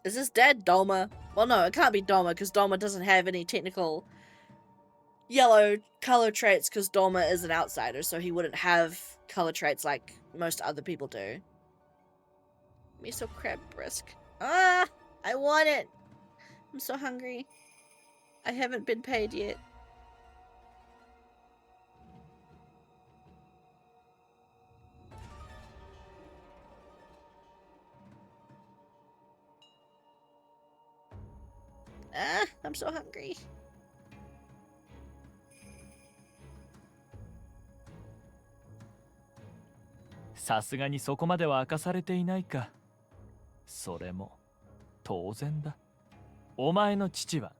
A: Is his dad Doma? Well, no, it can't be Doma because Doma doesn't have any technical yellow color traits because Doma is an outsider, so he wouldn't have color traits like most other people do. Miso crab brisk. Ah! I want it! I'm so hungry. I haven't been paid yet. Ah, I'm so hungry.
F: さすがにそこまでは明かされていないか。それも当然だ。お前の父は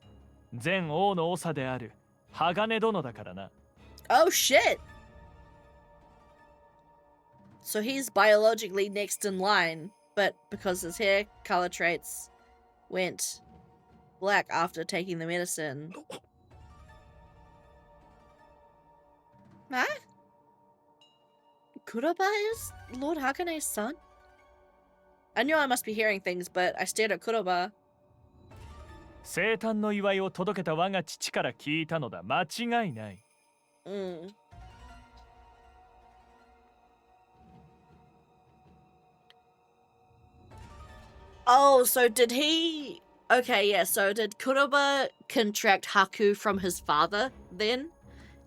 F: 前王の長である鋼殿だからな。
A: Oh shit! So he's biologically next in line, but because his hair color traits went black after taking the medicine. Huh? Kuroba is Lord Hakane's son? I knew I must be hearing things, but I stared at Kuroba.
F: 生誕の祝いを届けた我が父から聞いたのだ。間違いない。
A: Oh, so did he... Okay, yeah, so did Kuroba contract Haku from his father then?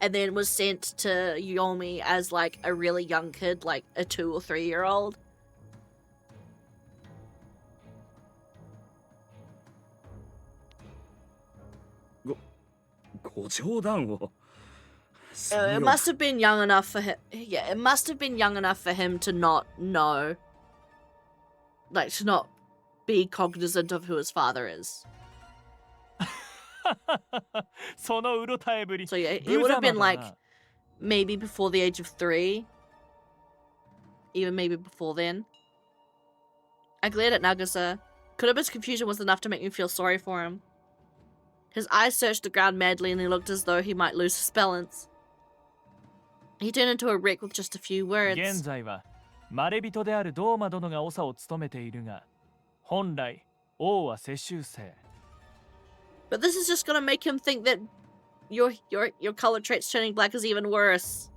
A: And then was sent to Yomi as like a really young kid, like a 2 or 3-year-old? It must have been young enough for him. Yeah, it must have been young enough for him to not know. Like, to not be cognizant of who his father is.
F: So
A: yeah, it would have been like maybe before the age of 3. Even maybe before then. I glared at Nagisa. Kuroba's confusion was enough to make me feel sorry for him. His eyes searched the ground madly and he looked as though he might lose his balance. He turned into a wreck with just a few words.
F: 現在はマレ人であるドーマ殿が長を務めているが、本来王は世襲制。
A: But this is just gonna make him think that your color traits turning black is even worse.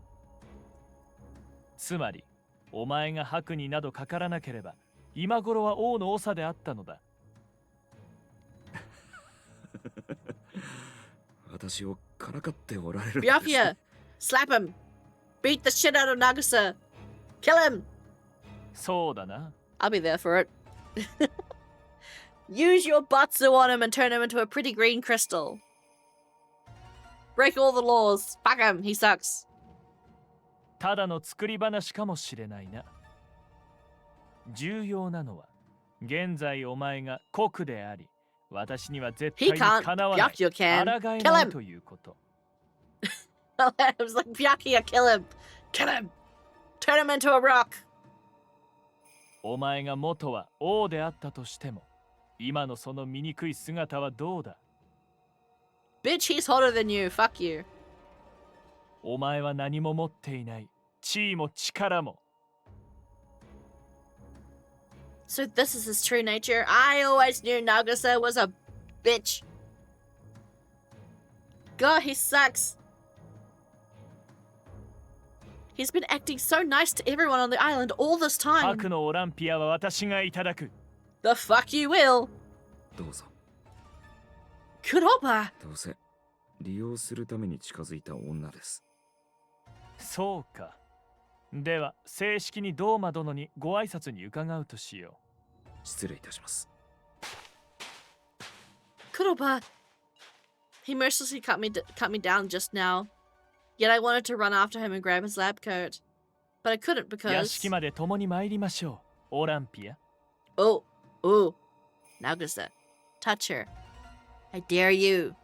F: つまり、お前が白になどかからなければ、今頃は王の長であったのだ。
E: 私をからかっておられるんです。
A: Byakuya, slap him. Beat the shit out of Nagisa. Kill him.
F: そうだな。
A: I'll be there for it. Use your batsu on him and turn him into a pretty green crystal. Break all the laws. Fuck him. He sucks.
F: ただの作り話かもしれないな。重要なのは、現在お前が国であり、私には絶対にかなわない。抗えないということ。
A: I was like, Byakuya, kill him. Kill him. Turn him into a rock.
F: お前が元は王であったとしても、今のその醜い姿はどうだ？
A: Bitch, he's hotter than you. Fuck you.
F: お前は何も持っていない。地位も力も。
A: So this is his true nature. I always knew Nagisa was a bitch. God, he sucks. He's been acting so nice to everyone on the island all this time.
F: 白のオランピアは私がいただく。
A: The fuck you will.
E: どうぞ。
A: Kuroba.
E: どうせ利用するために近づいた女です。
F: そうか。では正式にドーマ殿にご挨拶に伺うとしよう。
E: 失礼いたします。
A: Kuroba, He mercilessly cut me down just now. Yet I wanted to run after him and grab his lab coat. But I couldn't
F: 屋
A: because...
F: 敷まで共に参りましょう、オランピア。
A: Oh, Nagisa. Touch her. I dare you.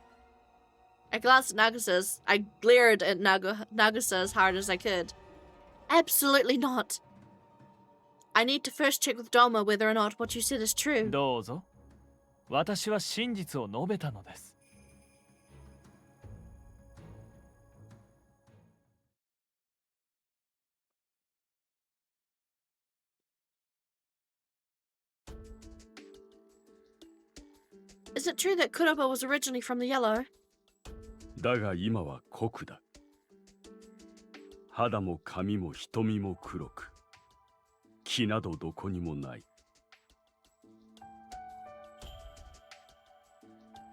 A: I glanced at Nagasa's. I glared at Nagisa as hard as I could. Absolutely not. I need to first check with Doma whether or not what you said is true.
F: どうぞ。私は真実を述べたのです。
A: Is it true that Kuroba was originally from the Yellow?
K: だが今は濃くだ。肌も髪も瞳も黒く、気などどこにもない。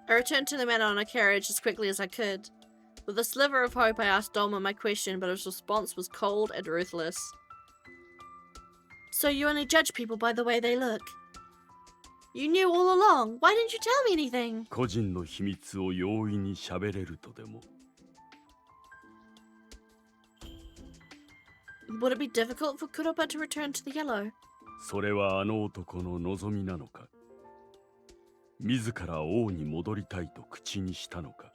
A: I returned to the manor on a carriage as quickly as I could. With a sliver of hope, I asked Doma my question, but his response was cold and ruthless. So you only judge people by the way they look? You knew all along. Why didn't you tell me anything?
K: 個人の秘密を容易に喋れるとでも。
A: Would it be difficult for Kuroba to return to the Yellow?
K: それはあの男の望みなのか。自ら王に戻りたいと口にしたのか。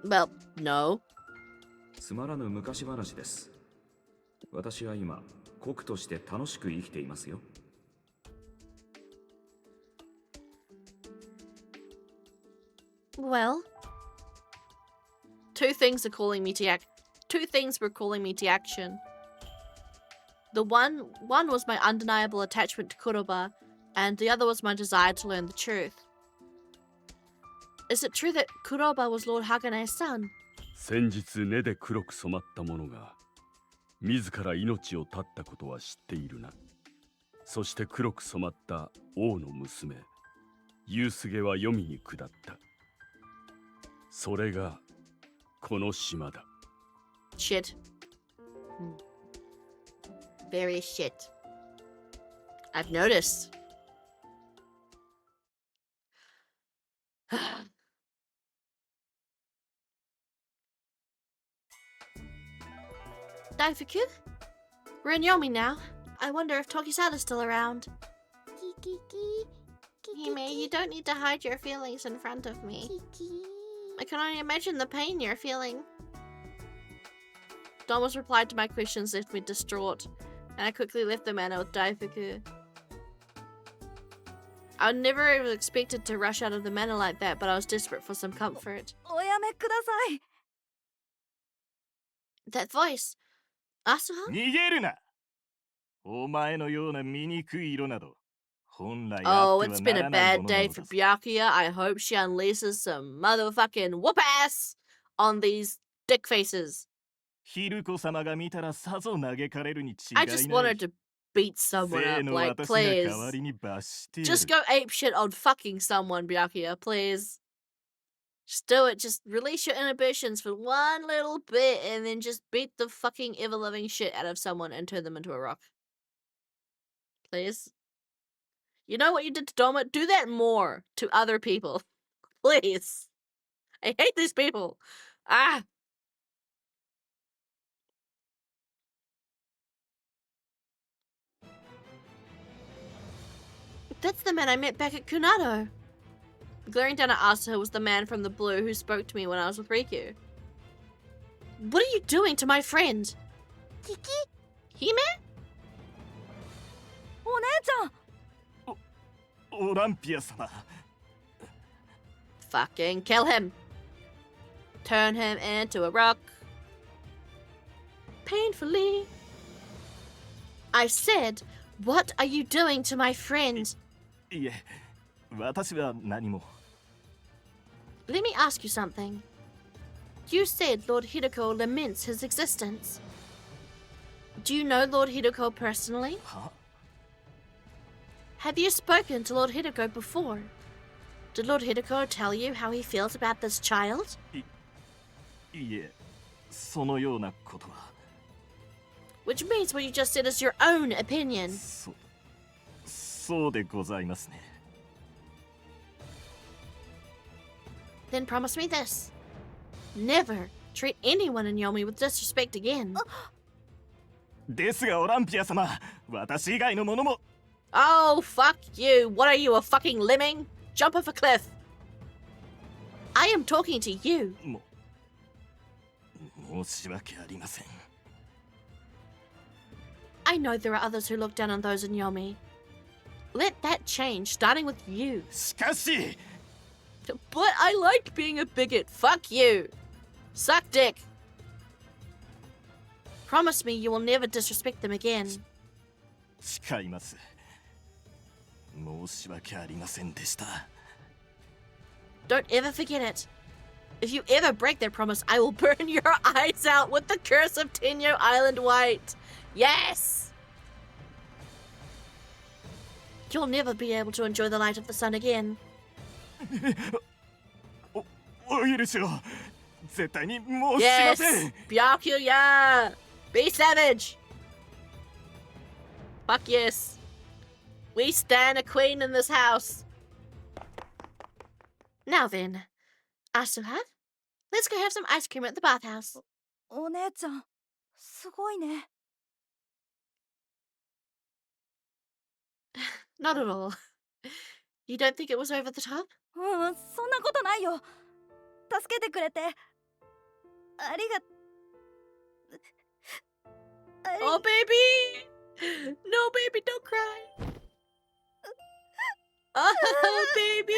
A: Well, no.
E: つまらぬ昔話です。私は今、国として楽しく生きていますよ。
A: Well, two things were calling me to action. The one was my undeniable attachment to Kuroba, and the other was my desire to learn the truth. Is it true that Kuroba was Lord Hagane's son?
K: 先日根で黒く染まった者が自ら命を絶ったことは知っているな。そして黒く染まった王の娘、ユウスゲは黄泉に下った。それがこの島だ。
A: Shit. Very shit. I've noticed. Daifuku? We're in Yomi now. I wonder if Tokisada's still around. Hime, you don't need to hide your feelings in front of me. I can only imagine the pain you're feeling. Doma's replied to my questions left me distraught, and I quickly left the manor with Daifuku. I never have expected to rush out of the manor like that, but I was desperate for some comfort.
J: おやめください。
A: That voice. Asuha?
F: 逃げるな。お前のような醜い色など。
A: Oh, it's been a bad day for Byakuya. I hope she unleashes some motherfucking whoop ass on these dick faces. I just wanted to beat someone up, like, please. Just go apeshit on fucking someone, Byakuya, please. Just do it. Just release your inhibitions for one little bit and then just beat the fucking ever-living shit out of someone and turn them into a rock. Please. You know what you did to Doma? Do that more to other people. Please. I hate these people. Ah. That's the man I met back at Kunado. Glaring down at Asuha was the man from the blue who spoke to me when I was with Riku. What are you doing to my friend? Kiki? Hime?
J: お姉ちゃん。
F: オランピア様。
A: Fucking kill him. Turn him into a rock. Painfully. I said, what are you doing to my friend?
F: いえ、私は何も。
A: Let me ask you something. You said Lord Hideko laments his existence. Do you know Lord Hideko personally?
F: は？
A: Have you spoken to Lord Hideko before? Did Lord Hideko tell you how he feels about this child?
F: いえ、そのようなことは。
A: Which means what you just said is your own opinion.
F: そうでございますね。
A: Then promise me this. Never treat anyone in Yomi with disrespect again.
F: ですがオランピア様、私以外の者も。
A: Oh, fuck you. What are you, a fucking lemming? Jump off a cliff. I am talking to you.
F: 申し訳ありません。
A: I know there are others who look down on those in Yomi. Let that change, starting with you.
F: しかし
A: But I liked being a bigot. Fuck you. Suck dick. Promise me you will never disrespect them again.
F: 誓います。申し訳ありませんでした。
A: Don't ever forget it. If you ever break that promise, I will burn your eyes out with the curse of Tenyo Island White. Yes! You'll never be able to enjoy the light of the sun again.
F: お許しを。絶対に申しません。
A: Yes! Byakuya! Be savage! Fuck yes. We stand a queen in this house. Now then, Asuha, let's go have some ice cream at the bathhouse.
J: お姉ちゃん、すごいね。
A: Not at all. You don't think it was over the top?
J: そんなことないよ。助けてくれて。ありが。
A: Oh, baby! No, baby, don't cry. Oh, baby!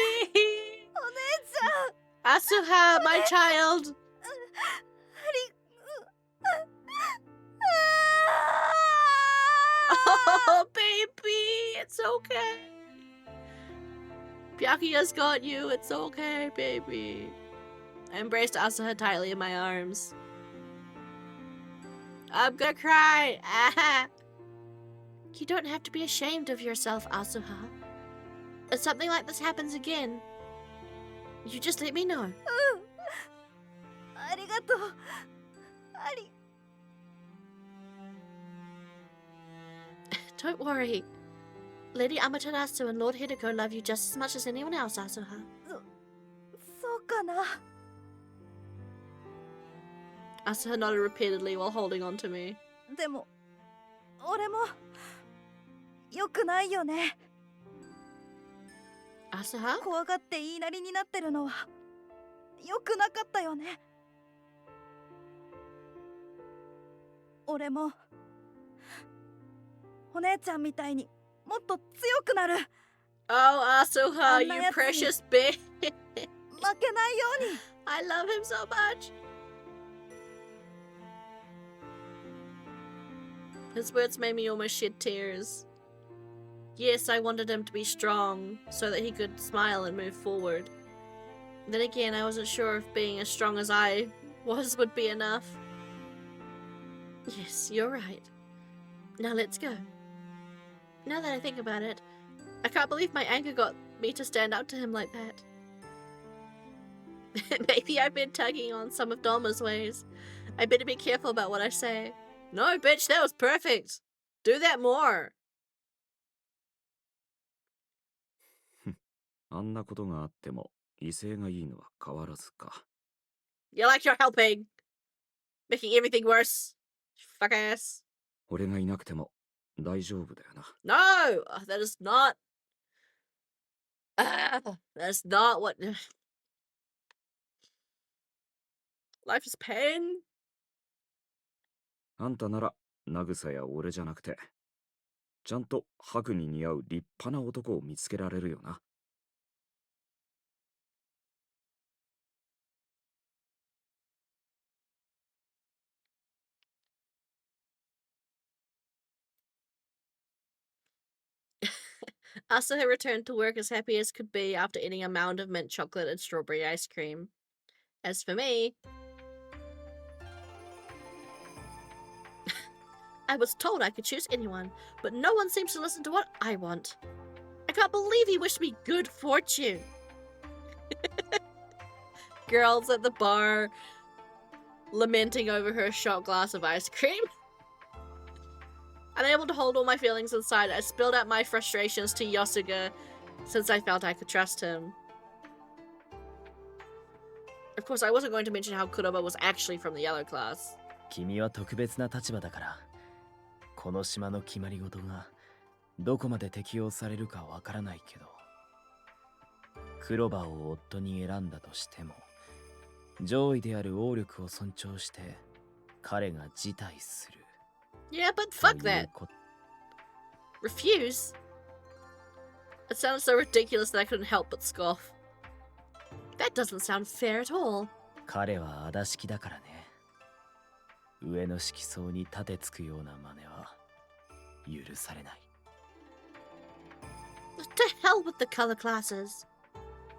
J: お姉ちゃん。
A: Asuha, my child. Oh, baby, it's okay. Byakuya's got you. It's okay, baby. I embraced Asuha tightly in my arms. I'm gonna cry. You don't have to be ashamed of yourself, Asuha. If something like this happens again, you just let me know.
J: ありがとう。
A: Don't worry. Lady Amaterasu and Lord Hideko love you just as much as anyone else, Asuha.
J: そうかな。
A: Asuha nodded repeatedly while holding on to me.
J: でも、俺も良くないよね。
A: Asuha?
J: 怖がって言いなりになってるのは良くなかったよね。俺もお姉ちゃんみたいにもっと強くなる。
A: Oh, Asuha, you precious bitch.
J: 負けないように。
A: I love him so much. His words made me almost shed tears. Yes, I wanted him to be strong, so that he could smile and move forward. Then again, I wasn't sure if being as strong as I was would be enough. Yes, you're right. Now let's go. Now that I think about it, I can't believe my anger got me to stand up to him like that. Maybe I've been tugging on some of Dharma's ways. I better be careful about what I say. No, bitch, that was perfect. Do that more.
E: あんなことがあっても威勢がいいのは変わらずか。
A: You're like you're helping. Making everything worse. Fuck ass.
E: 俺がいなくても大丈夫だよな。
A: No! That is not... that's not what... Life is pain.
E: あんたなら慰や俺じゃなくて、ちゃんと白に似合う立派な男を見つけられるよな。
A: Asuha returned to work as happy as could be after eating a mound of mint chocolate and strawberry ice cream. As for me... I was told I could choose anyone, but no one seems to listen to what I want. I can't believe he wished me good fortune. Girls at the bar lamenting over her shot glass of ice cream. Unable to hold all my feelings inside, I spilled out my frustrations to Yosuga since I felt I could trust him. Of course, I wasn't going to mention how Kuroba was actually from the yellow class.
B: 君は特別な立場だから、この島の決まり事がどこまで適用されるかわからないけど、クロバを夫に選んだとしても、上位である王力を尊重して彼が辞退する。
A: Yeah, but fuck that. Refuse? It sounds so ridiculous that I couldn't help but scoff. That doesn't sound fair at all.
B: 彼は仇式だからね。上の色相に盾つくような真似は許されない。
A: To hell with the color classes.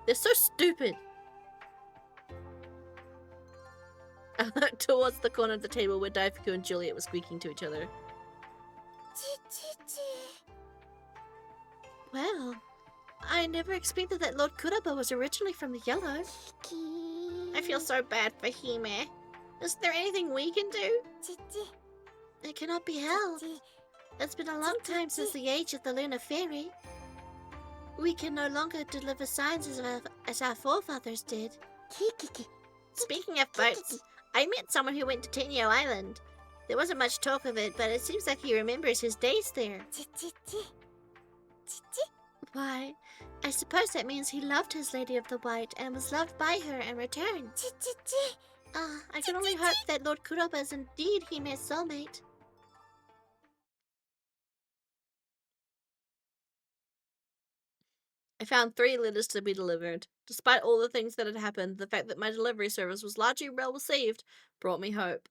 A: They're so stupid. I looked towards the corner of the table where Daifuku and Juliet were squeaking to each other. Well, I never expected that Lord Kuroba was originally from the yellow. I feel so bad for Hime. Is there anything we can do? It cannot be helped. It's been a long time since the age of the Lunar Fairy. We can no longer deliver signs as our forefathers did. Speaking of boats, I met someone who went to Tenyo Island. There wasn't much talk of it, but it seems like he remembers his days there. Why, I suppose that means he loved his Lady of the White and was loved by her in return. I can only hope that Lord Kuroba is indeed Hime's soulmate. I found 3 letters to be delivered. Despite all the things that had happened, the fact that my delivery service was largely well received brought me hope.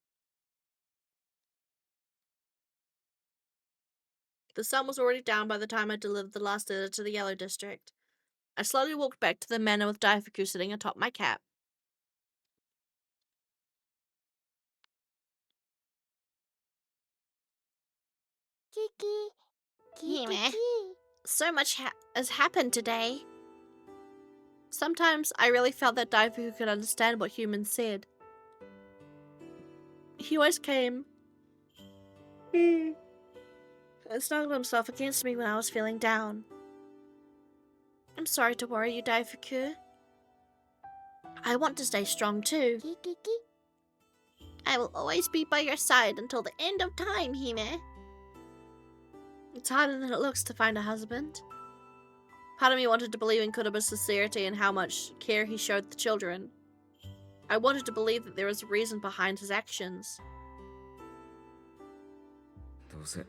A: The sun was already down by the time I delivered the last letter to the Yellow District. I slowly walked back to the manor with Daifuku sitting atop my cap. Hime, so much has happened today. Sometimes I really felt that Daifuku could understand what humans said. He always came and snuggled himself against me when I was feeling down. I'm sorry to worry you, Daifuku. I want to stay strong too. I will always be by your side until the end of time, Hime. It's harder than it looks to find a husband. Part of me wanted to believe in Kuroba's sincerity and how much care he showed the children. I wanted to believe that there was a reason behind his actions.
E: どうせ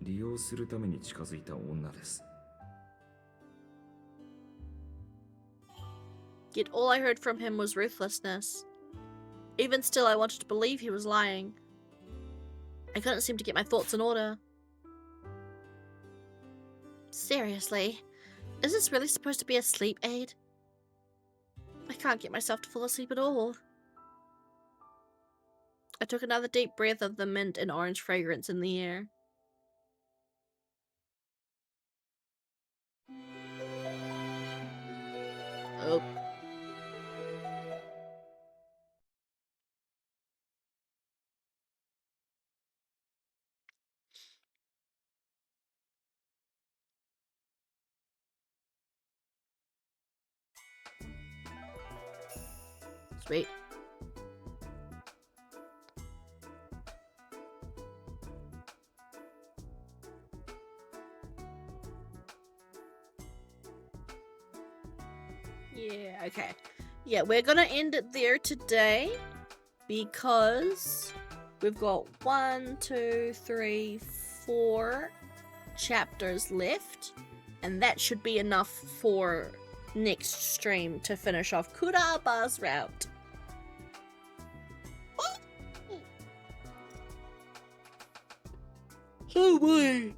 E: 利用するために近づいた女です。
A: Yet all I heard from him was ruthlessness. Even still, I wanted to believe he was lying. I couldn't seem to get my thoughts in order. Seriously, is this really supposed to be a sleep aid? I can't get myself to fall asleep at all. I took another deep breath of the mint and orange fragrance in the air. Oh. Sweet. Yeah, okay. Yeah, we're gonna end it there today because we've got 1, 2, 3, 4 chapters left, and that should be enough for next stream to finish off Kuroba's route. Oh boy!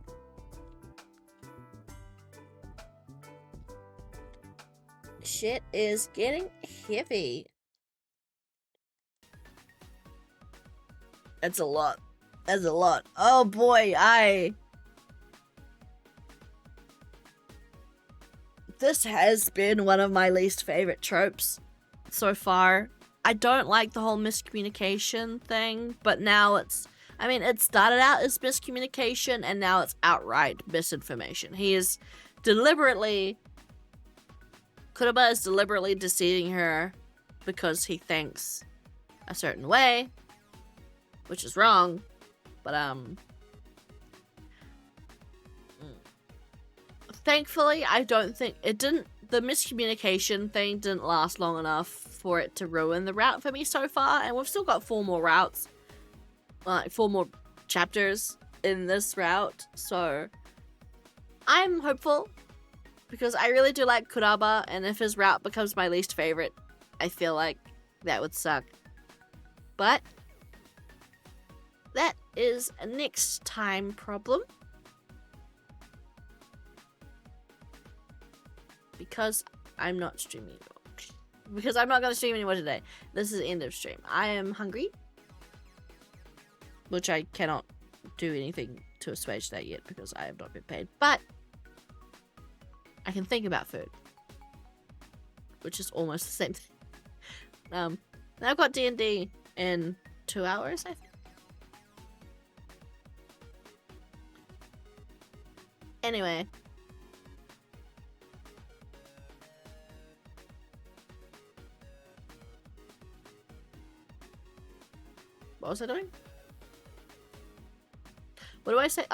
A: Shit is getting heavy. That's a lot. That's a lot. Oh boy, This has been one of my least favorite tropes so far. I don't like the whole miscommunication thing, but now it started out as miscommunication and now it's outright misinformation. Kuroba is deliberately deceiving her because he thinks a certain way, which is wrong, but thankfully I don't think the miscommunication thing didn't last long enough for it to ruin the route for me so far, and we've still got 4 more routes, like 4 more chapters in this route, so I'm hopeful because I really do like Kuraba, and if his route becomes my least favorite, I feel like that would suck. But that is a next time problem. Because I'm not streaming. Because I'm not going to stream anymore today. This is the end of stream. I am hungry. Which I cannot do anything to assuage that yet because I have not been paid. But I can think about food. Which is almost the same thing. Now I've got D&D in 2 hours, I think. Anyway. What was I doing? What do I say?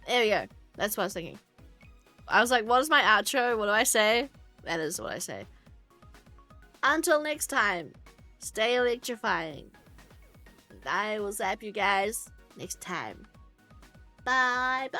A: There we go. That's what I was thinking. I was like, what is my outro? What do I say? That is what I say. Until next time, stay electrifying. I will zap you guys next time. Bye. Bye.